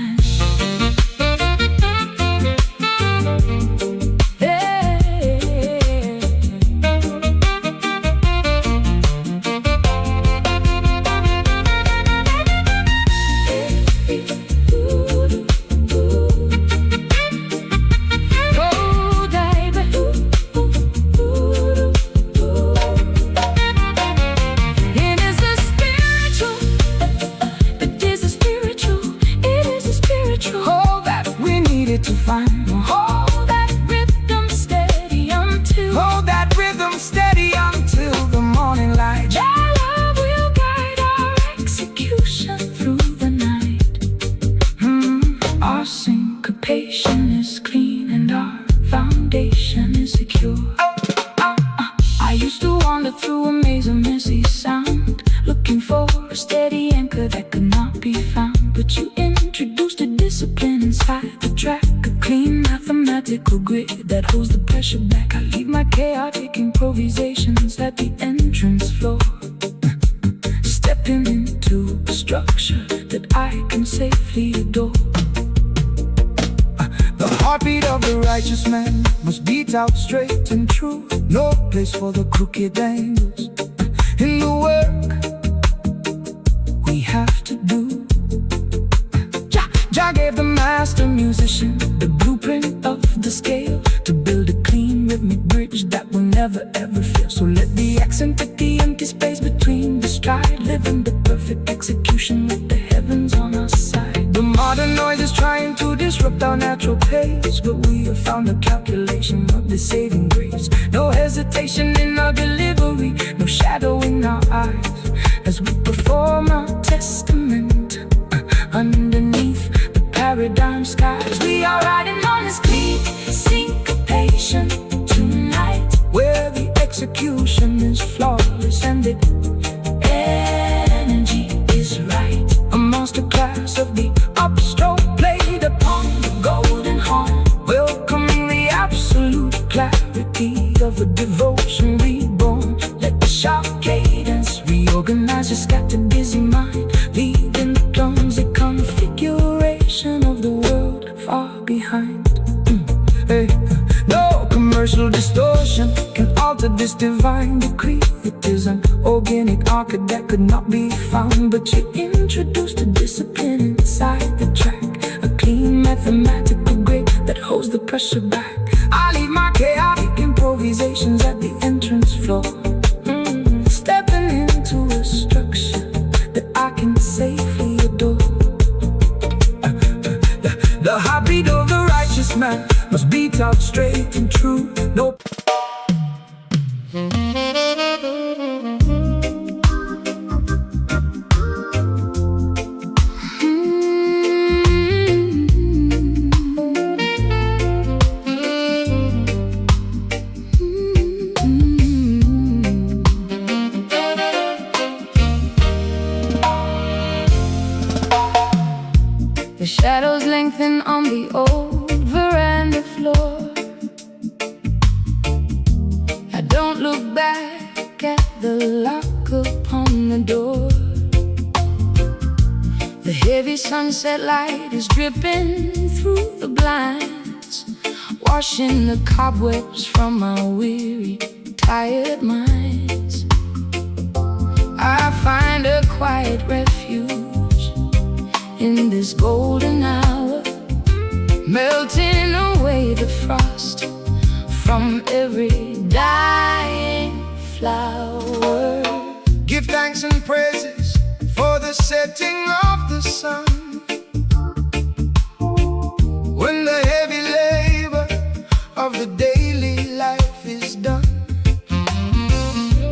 To find Hold that rhythm steady until the morning light. Thy love will guide our execution through the night. Our syncopation is clean and our foundation is secure. I used to wander through a maze of messy sound, looking for a steady anchor that could not be found. But you introduced a discipline inside the track, a clean mathematical grid that holds the pressure back. I leave my chaotic improvisations at the entrance floor, stepping into a structure that I can safely adore. The heartbeat of the righteous man must beat out straight and true. No place for the crooked angles in the work we have to do. Jah gave the master musician the blueprint of the scale to build a clean rhythmic bridge that will never ever fail. So let the accent at the empty space between the stride, living the perfect execution with the heavens on our side. The modern noise is trying our natural pace, but we have found a calculation of the saving grace. No hesitation in our delivery, no shadow in our eyes, as we perform our testament underneath the paradigm skies. We are riding on this clean syncopation tonight, where the execution is flawless and the energy is right. A masterclass of the upstroke played upon the golden horn, welcoming the absolute clarity of a devotion reborn. Let the sharp cadence reorganize your scattered busy mind, leaving the clumsy configuration of the world far behind. Hey. No commercial distortion can alter this divine decree. It is an organic arc that could not be found, but you introduced a discipline inside the track, a clean mathematical grade that holds the pressure back. I leave my chaotic improvisations at the entrance floor, stepping into a structure that I can safely adore. The heartbeat of the righteous man must beat out straight and true. No. The shadows lengthen on the old veranda floor. I don't look back at the lock upon the door. The heavy sunset light is dripping through the blinds, washing the cobwebs from our weary, tired minds. I find a quiet refuge in this golden hour, melting away the frost from every dying flower. Give thanks and praises for the setting of the sun, when the heavy labor of the daily life is done.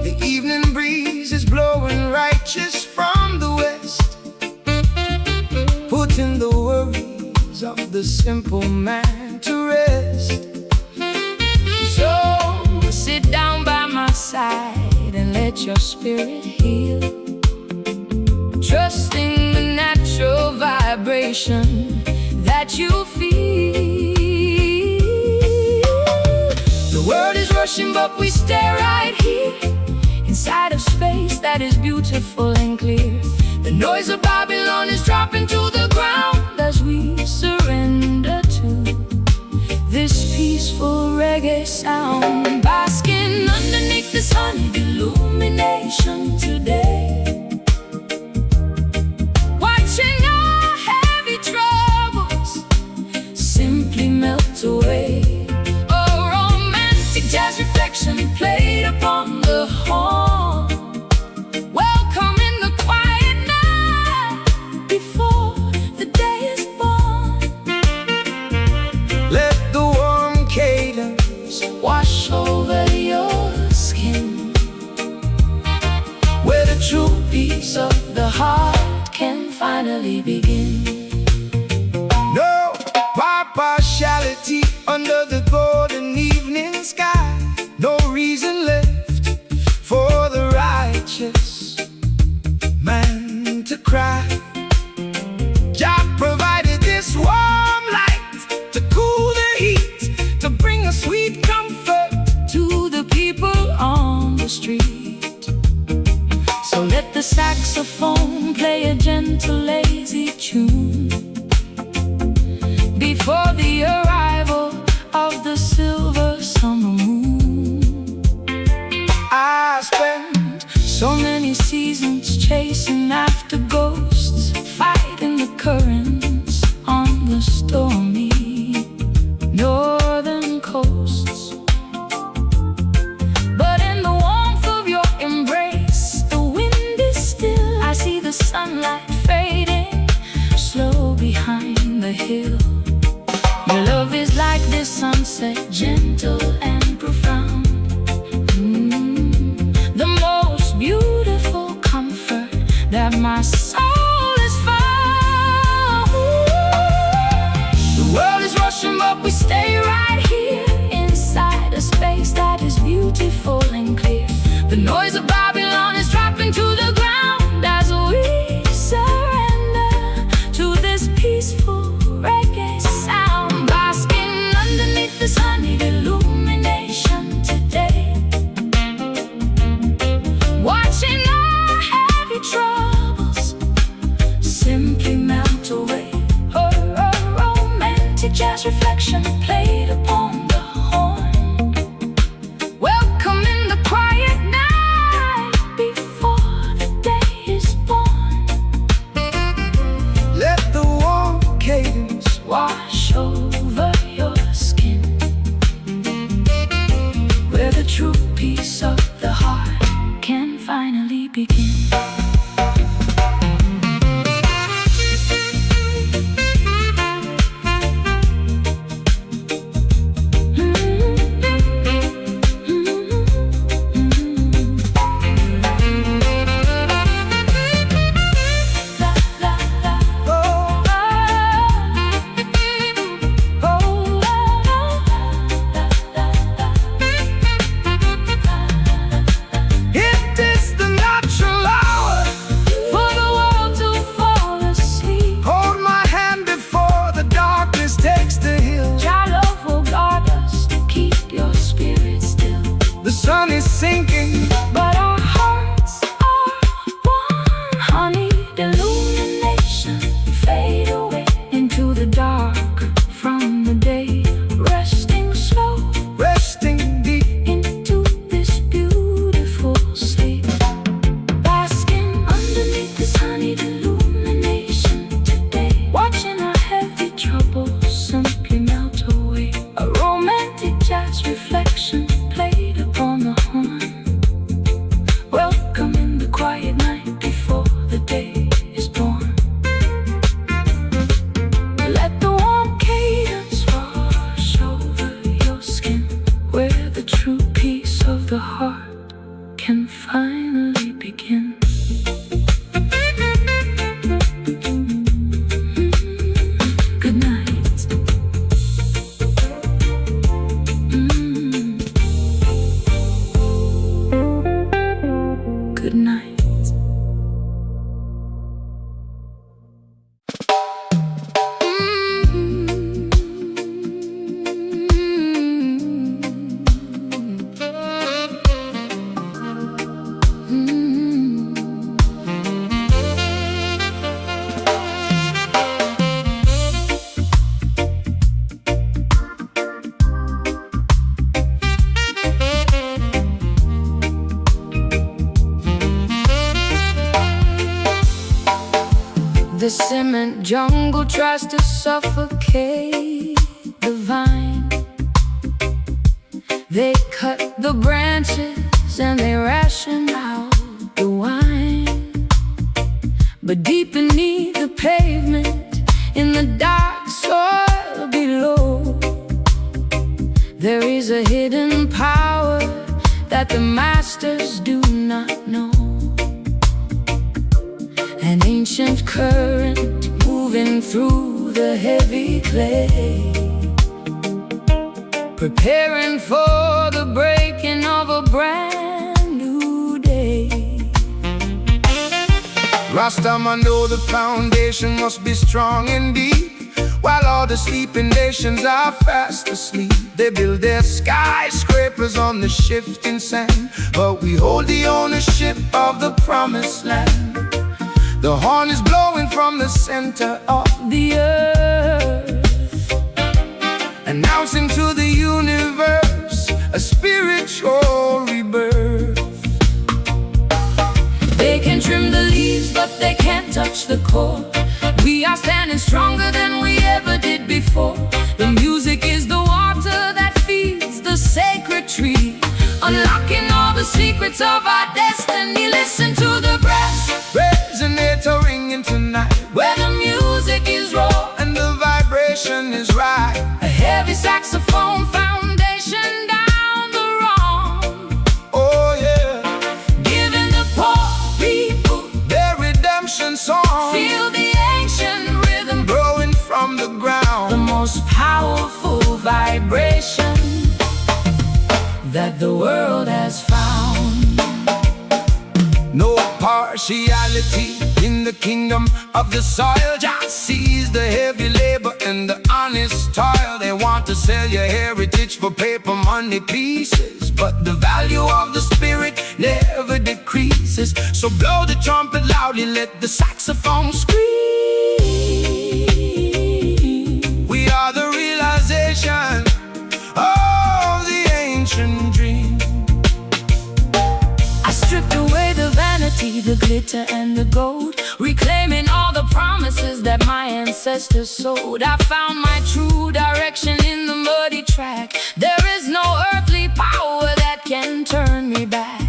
The evening breeze is blowing righteous from the west, putting the worries of the simple man to rest. So sit down by my side and let your spirit heal, trusting the natural vibration that you feel. The world is rushing, but we stay right here, inside of space that is beautiful and clear. The noise of Babylon is dropping to the ground as we surrender to this peaceful reggae sound, basking underneath this honeyed illumination today, watching our heavy troubles simply melt away. A romantic jazz reflection played upon the horn, welcoming the quiet night before the day is born. Let the warm cadence Wash over your skin, where the true played upon the horn. Welcome in the quiet night before the day is born. Let the warm cadence Wash over your skin, where the true peace of the heart can finally begin. It is the natural hour. For the world to fall asleep, Hold my hand before the darkness takes the hill. Your love will guard us, keep your spirit still. The sun is sinking. But our hearts are one. Honey, illumination fade away into the dark from the day, resting slow Resting deep. into this beautiful sleep. Basking underneath this honeyed illumination today, watching our heavy troubles simply melt away. A romantic jazz reflection played upon the horn. Welcome in the quiet night before the day is born. Let the warm cadence wash over your skin, where the true peace of the heart can finally begin. Good night. Good night. The cement jungle tries to suffocate the vine. They cut the branches and they ration out the wine. But deep beneath the pavement, in the dark soil below, there is a hidden power that the masters do not know. An ancient current moving through the heavy clay, preparing for the breaking of a brand new day. Rastaman know the foundation must be strong and deep. While all the sleeping nations are fast asleep, they build their skyscrapers on the shifting sand, but we hold the ownership of the promised land. The horn is blowing from the center of The earth, announcing to the universe a spiritual rebirth. they can trim the leaves, but they can't touch the core. We are standing stronger than we ever did before. The music is the water that feeds the sacred tree, unlocking all the secrets of our destiny. Listen to the brass Resonator ringing tonight, where the music is raw and the vibration is right. a heavy saxophone foundation down the wrong, Oh yeah, giving the poor people their redemption song, feel the ancient rhythm, growing from the the ground. most powerful vibration that the world has found. No partiality in the kingdom of the soil. Just sees the heavy labor and the honest toil. They want to sell your heritage for paper money pieces, but the value of the spirit never decreases. So blow the trumpet loudly, let the saxophone scream. We are the realization glitter and the gold, reclaiming all the promises that my ancestors sowed. I found my true direction in the muddy track. There is no earthly power that can turn me back.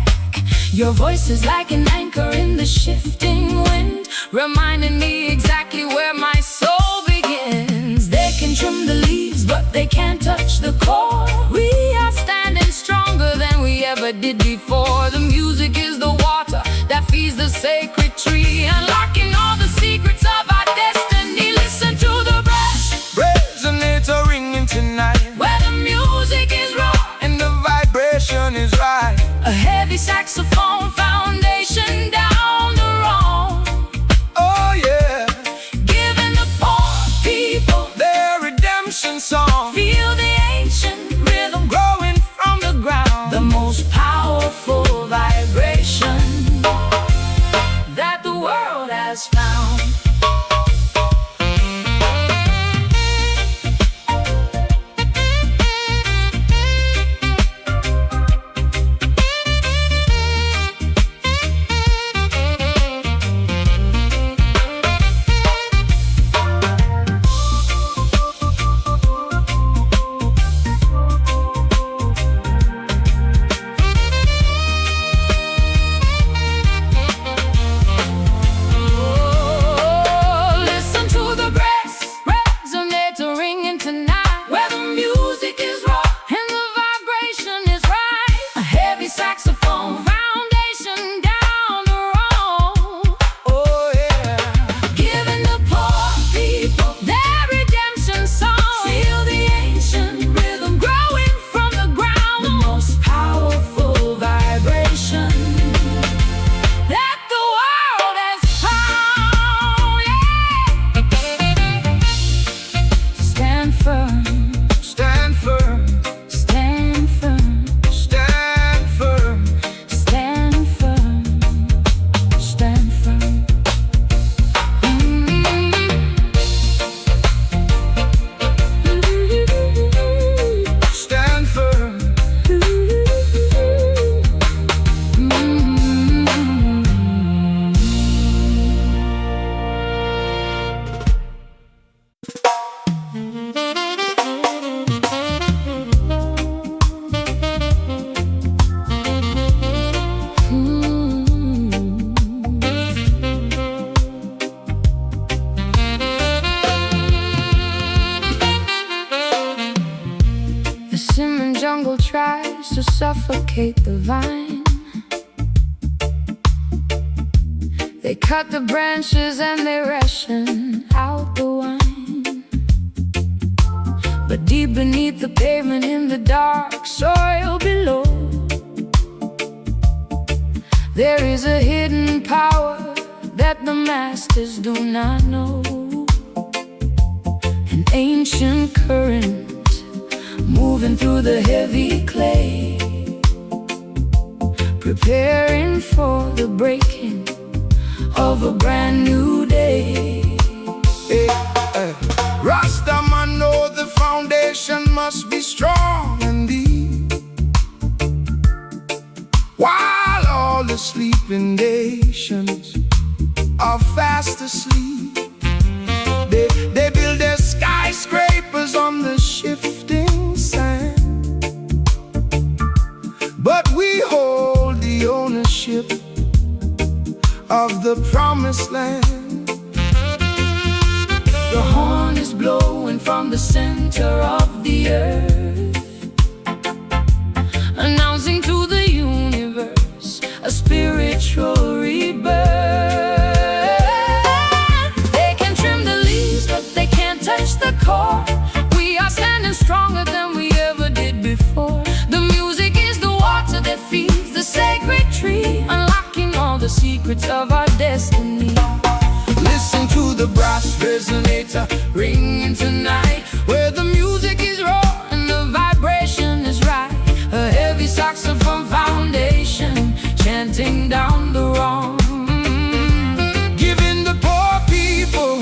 Your voice is like an anchor in the shifting wind, reminding me exactly where my soul begins. They can trim the leaves, but they can't touch the core. We are standing stronger than we ever did before. The music is the water that feeds the sacred tree, unlocking all the secrets of our destiny. Listen to the brass resonator ringing tonight, where the music is raw and the vibration is right. A heavy saxophone foundation down the wrong. Oh yeah, Giving the poor people their redemption song. feel the ancient rhythm Growing from the ground, the most powerful vibration that the world has found. Saxophone foundation down the wrong. oh yeah, Giving the poor people their redemption song. Feel the ancient rhythm growing from the ground. The most powerful vibration that the world has found. Yeah. Stand firm, stand firm, stand firm, stand firm. stand firm, stand firm. Stand firm. The Simon jungle tries to suffocate the vine. They cut the branches and they ration out the wine. But deep beneath the pavement, in the dark soil below, there is a hidden power that the masters do not know. An ancient current moving through the heavy clay, preparing for the breaking of a brand new day. Hey, hey. Rasta man know the foundation must be strong and deep, while all the sleeping nations are fast asleep. They build their skyscrapers on the shifting sand, but we hold the ownership of the promised land. The horn is blowing from the center of the earth, announcing to the universe a spiritual rebirth. They can trim the leaves, but they can't touch the core. We are standing stronger than we ever did before. The music is the water that feeds the sacred tree, unlocking all the secrets of our destiny. Listen to the brass resonator ringing tonight, Where the music is raw and the vibration is right. A heavy saxophone foundation chanting down the wrong. giving the poor people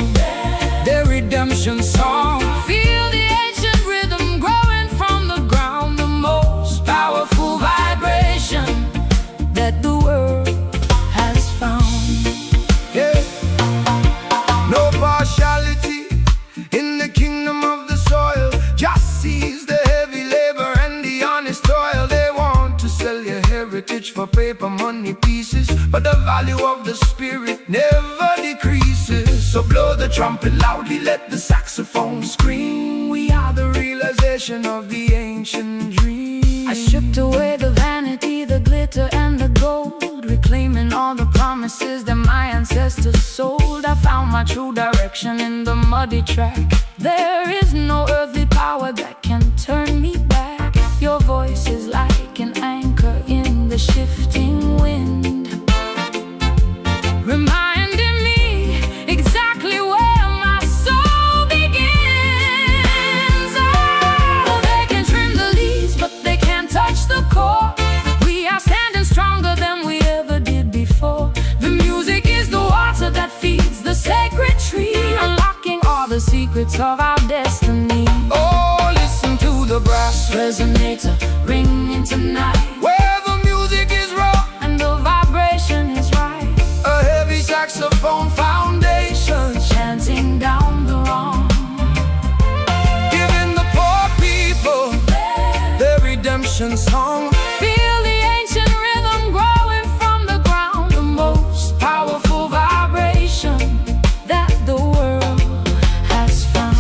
their redemption song. Feel the ancient rhythm growing from the ground. The most powerful vibration that the world has found. heritage for paper money pieces, but the value of the spirit never decreases. So blow the trumpet loudly, let the saxophone scream. We are the realization of the ancient dream. I stripped away the vanity, the glitter and the gold, reclaiming all the promises that my ancestors sold. I found my true direction in the muddy track. There is no earthly power that can turn me back. Your voice is like an anchor in the shifting wind, reminding me exactly where my soul begins. Oh, they can trim the leaves, but they can't touch the core. We are standing stronger than we ever did before. The music is the water that feeds the sacred tree, unlocking all the secrets of our destiny. Oh, listen to the brass Resonator ringing tonight, where the music is raw and the vibration is right. a heavy saxophone foundation, Chanting down the wrong, giving the poor people their redemption song. feel the ancient rhythm growing from the ground. The most powerful vibration that the world has found.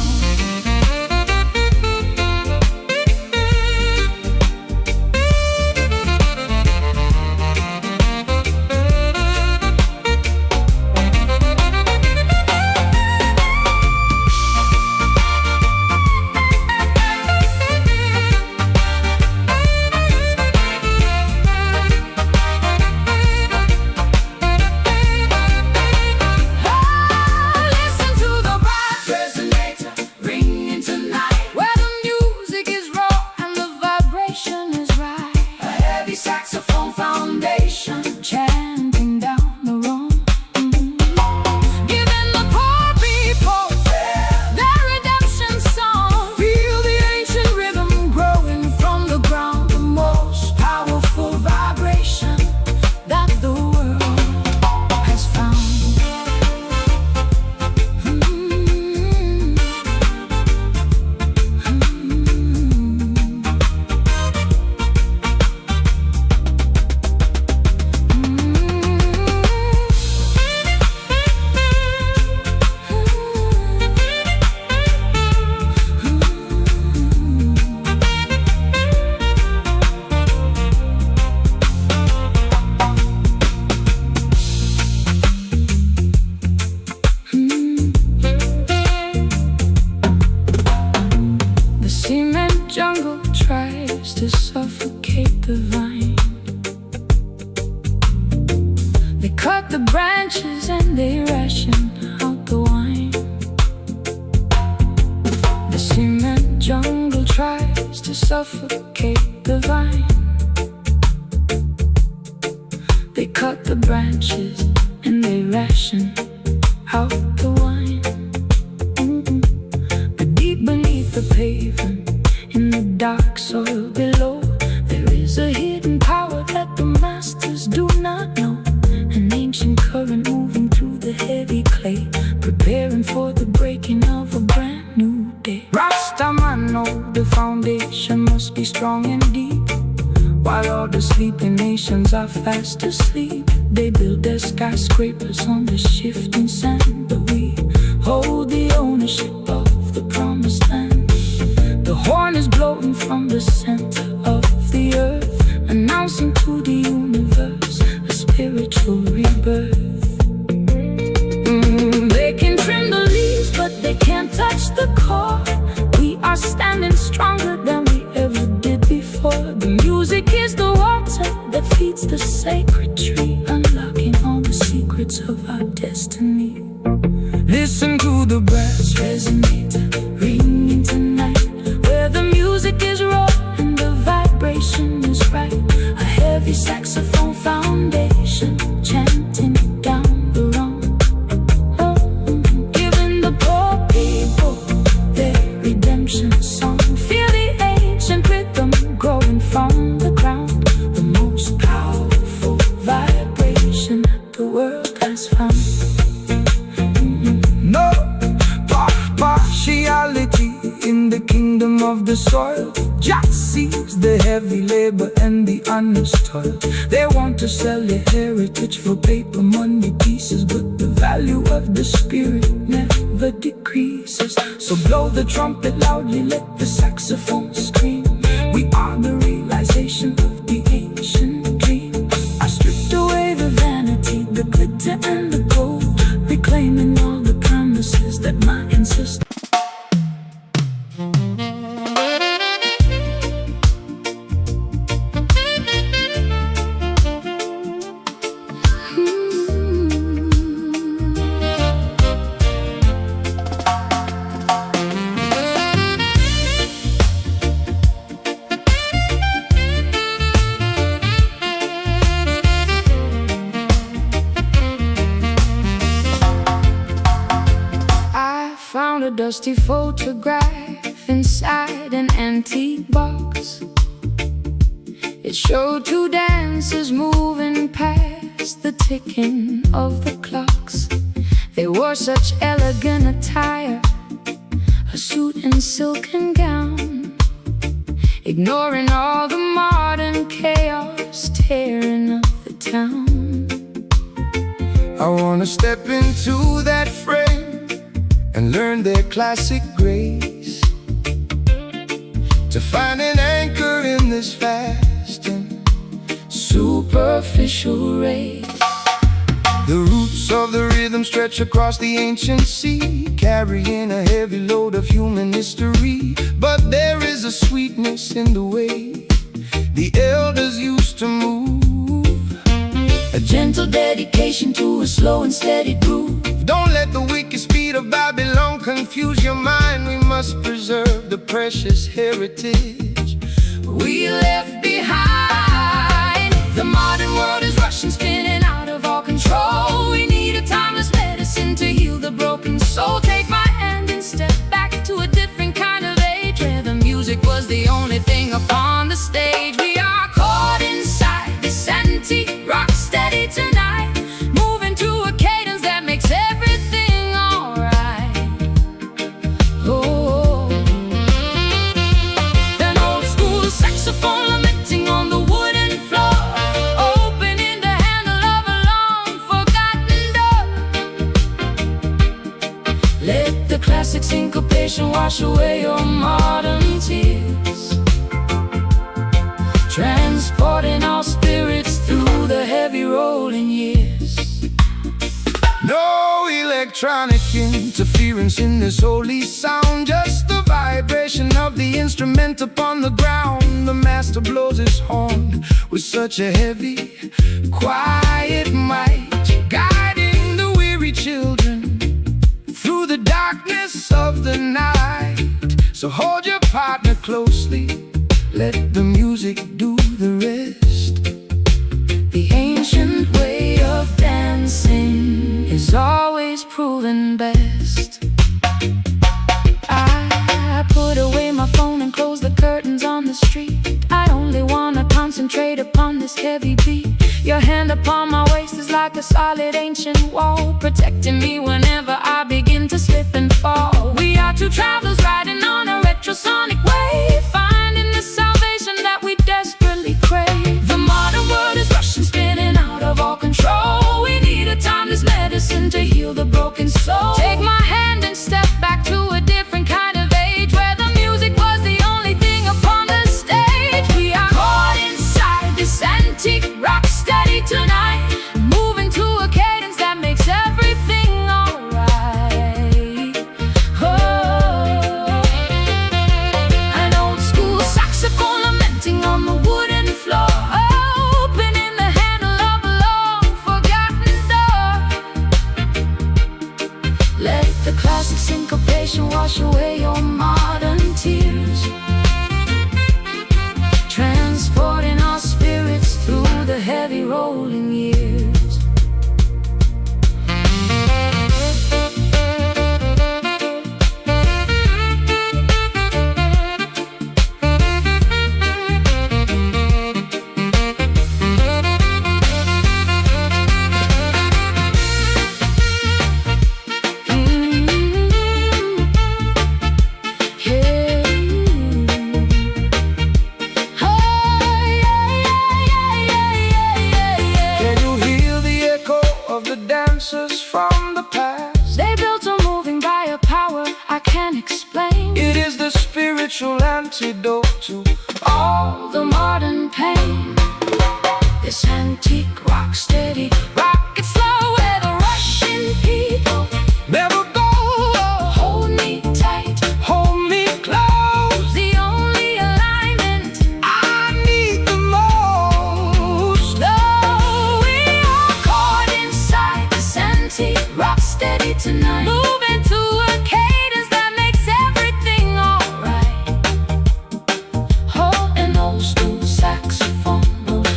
Listen to the brass Resonator ringing tonight, where the music is raw and the vibration is right. a heavy saxophone foundation, Chanting down the road, giving the poor people their redemption song. Feel the ancient rhythm Growing from the ground, the most powerful vibration that the world has found. The cement jungle tries to suffocate the vine. They cut the branches and they ration out the wine. The cement jungle tries to suffocate the vine. They cut the branches and they ration out the wine. But deep beneath the pavement, in the dark soil below, there is a hidden power that the masters do not know. An ancient current moving through the heavy clay, preparing for the breaking of a brand new day. Rastaman know the foundation must be strong and deep. While all the sleeping nations are fast asleep, they build their skyscrapers on the shifting sand. But we hold the ownership of the promised land. The horn is blowing from the center of the earth, announcing to the universe a spiritual rebirth. They can trim the leaves, but they can't touch the core. We are standing stronger than we ever did before. The music is the water that feeds the sacred tree, unlocking all the secrets of our destiny. Listen to the brass Resonator ringing tonight, where the music is raw and the vibration is right. A heavy saxophone foundation, chanting down the wrong, giving the poor people their redemption song. Feel the ancient rhythm growing from the ground, the most powerful vibration that the world has found. No partiality in the kingdom of the soil. Jah sees is the heavy labor and the honest toil. They want to sell their heritage for paper money pieces, but the value of the spirit never decreases. So blow the trumpet loudly, let the saxophone scream. We are the realization of the ancient dream. I stripped away the vanity, the glitter and the gold, reclaiming all the promises that my ancestors. Found a dusty photograph inside an antique box. It showed two dancers moving past the ticking of the clocks. They wore such elegant attire, a suit and silken gown, ignoring all the modern chaos tearing up the town. I wanna step into that frame and learn their classic grace, to find an anchor in this fast and superficial race. The roots of the rhythm stretch across the ancient sea, carrying a heavy load of human history. But there is a sweetness in the way the elders used to move, a gentle dedication to a slow and steady groove. Don't let the wicked speed of Babylon confuse your mind. We must preserve the precious heritage we left behind. The modern world is rushing, spinning out of all control. We need a timeless medicine to heal the broken soul. Take my hand and step back to a different kind of age, where the music was the only thing upon the stage. We are caught inside this antique rock steady tonight, moving to a cadence that makes everything alright. Oh, an old school saxophone lamenting on the wooden floor, opening the handle of a long forgotten door. Let the classic syncopation wash away your modern tears, transporting our spirits through the heavy rolling years. No electronic interference in this holy sound, just the vibration of the instrument upon the ground. The master blows his horn with such a heavy, quiet might, guiding the weary children through the darkness of the night. So hold your partner closely, let the music do the rest. The ancient way of dancing is always proven best. I put away my phone and close the curtains on the street. I only wanna concentrate upon this heavy beat. Your hand upon my waist is like a solid ancient wall, protecting me whenever I begin to slip and fall. We are two travelers riding on a retrosonic wave, finding the salvation that we desperately crave. The modern world is rushing, spinning out of all control. We need a timeless medicine to heal the broken soul. Take my hand and step back to a different kind of age, where the music was the only thing upon the stage. We are caught inside this antique rock steady tonight, moving to a cadence that makes everything alright. Oh, an old school saxophone lamenting on the wooden floor, opening the handle of a long forgotten door. Let the classic syncopation wash away your modern tears, transporting our spirits through the heavy rolling years. all the modern pain. This antique rock steady, rock it slow where the rushing people Never go. hold me tight, Hold me close. the only alignment. I need the most. Though we are caught inside this antique rock steady tonight, moving to a cadence that makes everything alright. Oh, an old school saxophone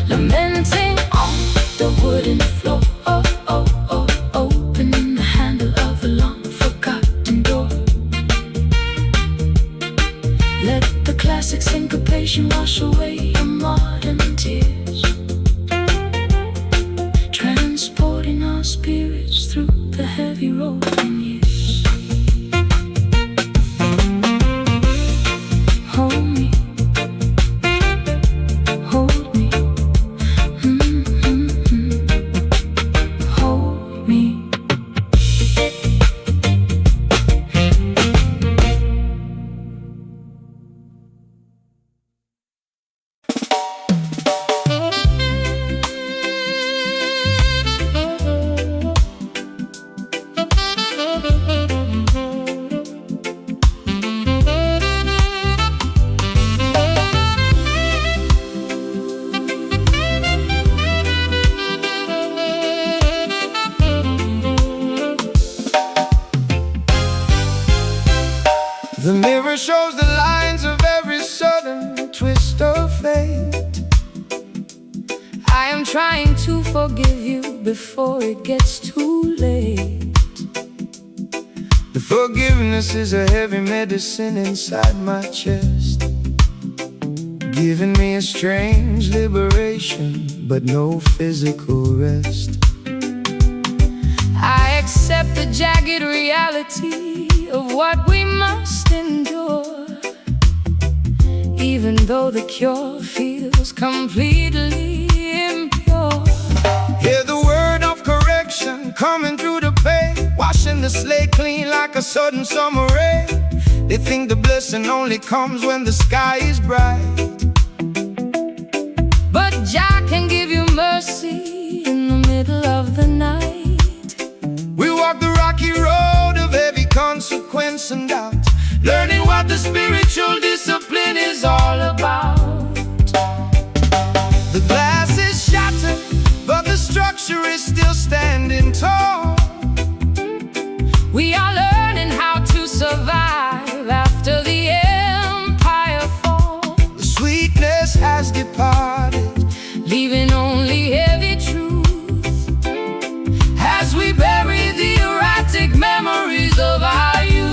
lamenting on the wooden floor. Oh, oh, oh, opening the handle of a long forgotten door. Let the classic syncopation wash away your modern tears, transporting our spirits through the heavy rolling years. Hold me, hold me, hold me. The mirror shows the lines of every sudden twist of fate. I am trying to forgive you before it gets too late. The forgiveness is a heavy medicine inside my chest, giving me a strange liberation, but no physical rest. I accept the jagged reality of what we must endure, even though the cure feels completely impure. Hear the word of correction coming through the pain, washing the slate clean like a sudden summer rain. They think the blessing only comes when the sky is bright, But Jah can give you mercy in the middle of the night. we walk the rocky road of heavy consequence and doubt, learning what the spiritual discipline is all about. The glass is shattered, but the structure is still standing tall. We are learning how to survive after the empire falls, The sweetness has departed, leaving only heavy truth as we bury the erratic memories of our youth.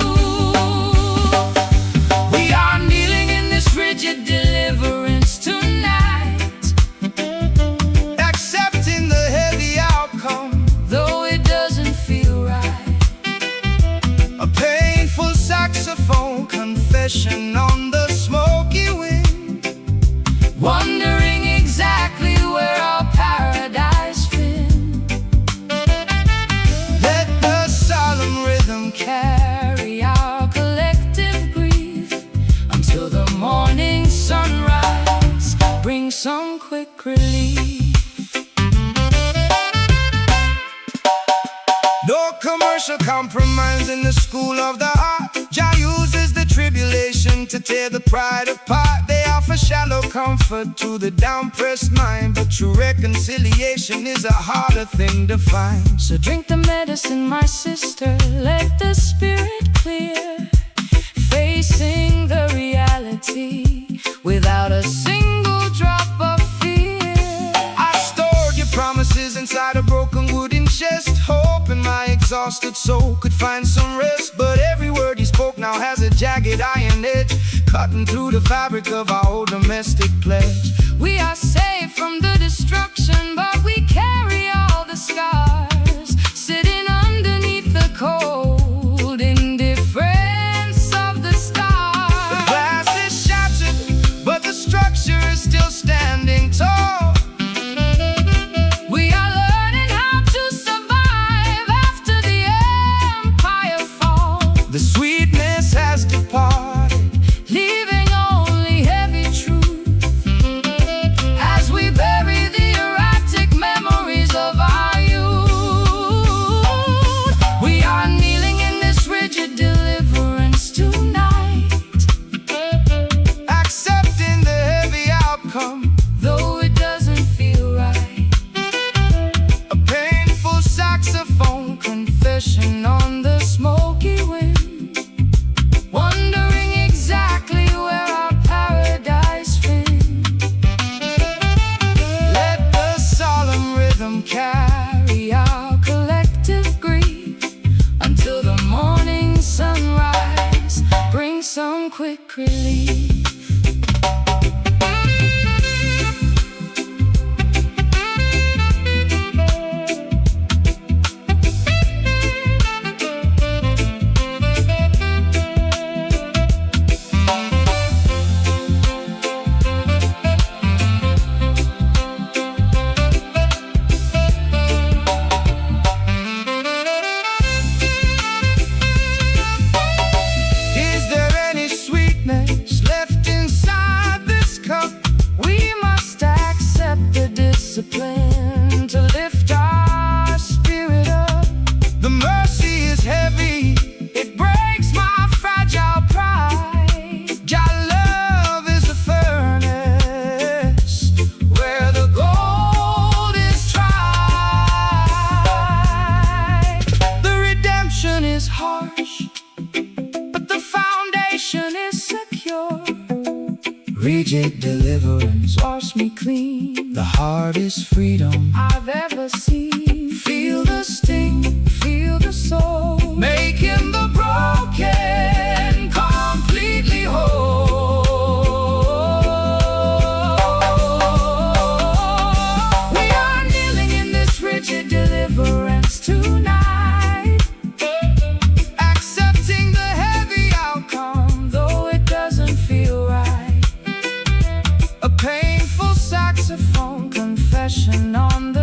We are kneeling in this rigid deliverance tonight, accepting the heavy outcome. though it doesn't feel right. A painful saxophone confession on the smoky wind, Wondering exactly where our paradise fit. let the solemn rhythm Carry our collective grief until the morning sunrise brings some quick relief. no commercial compromise in the school of the heart. Jah uses the tribulation to tear the pride apart. They offer shallow comfort to the down-pressed mind, but true reconciliation is a harder thing to find. So drink the medicine, my sister, let the spirit clear, facing the reality without a single drop of fear. I stored your promises inside a broken wooden chest, hoping my exhausted soul could find some rest. But every word he spoke now has a jagged iron edge, cutting through the fabric of our old domestic pledge. We are safe from the destruction, but we carry all the scars, sitting underneath the cold indifference of the stars. Glass is shattered, but the structure is still standing tall. We are learning how to survive after the empire falls, The sweetness has departed, leaving only heavy truth discipline to lift our spirit up. The mercy is heavy, It breaks my fragile pride. Jah love is a furnace Where the gold is tried. The redemption is harsh, But the foundation is secure. rigid deliverance. Wash me clean. The hardest freedom. I've ever seen. Feel the sting, Feel the soul. making the broken completely whole. We are kneeling in this rigid deliverance tonight, Accepting the heavy outcome, though it doesn't feel right. a painful Saxophone confession on the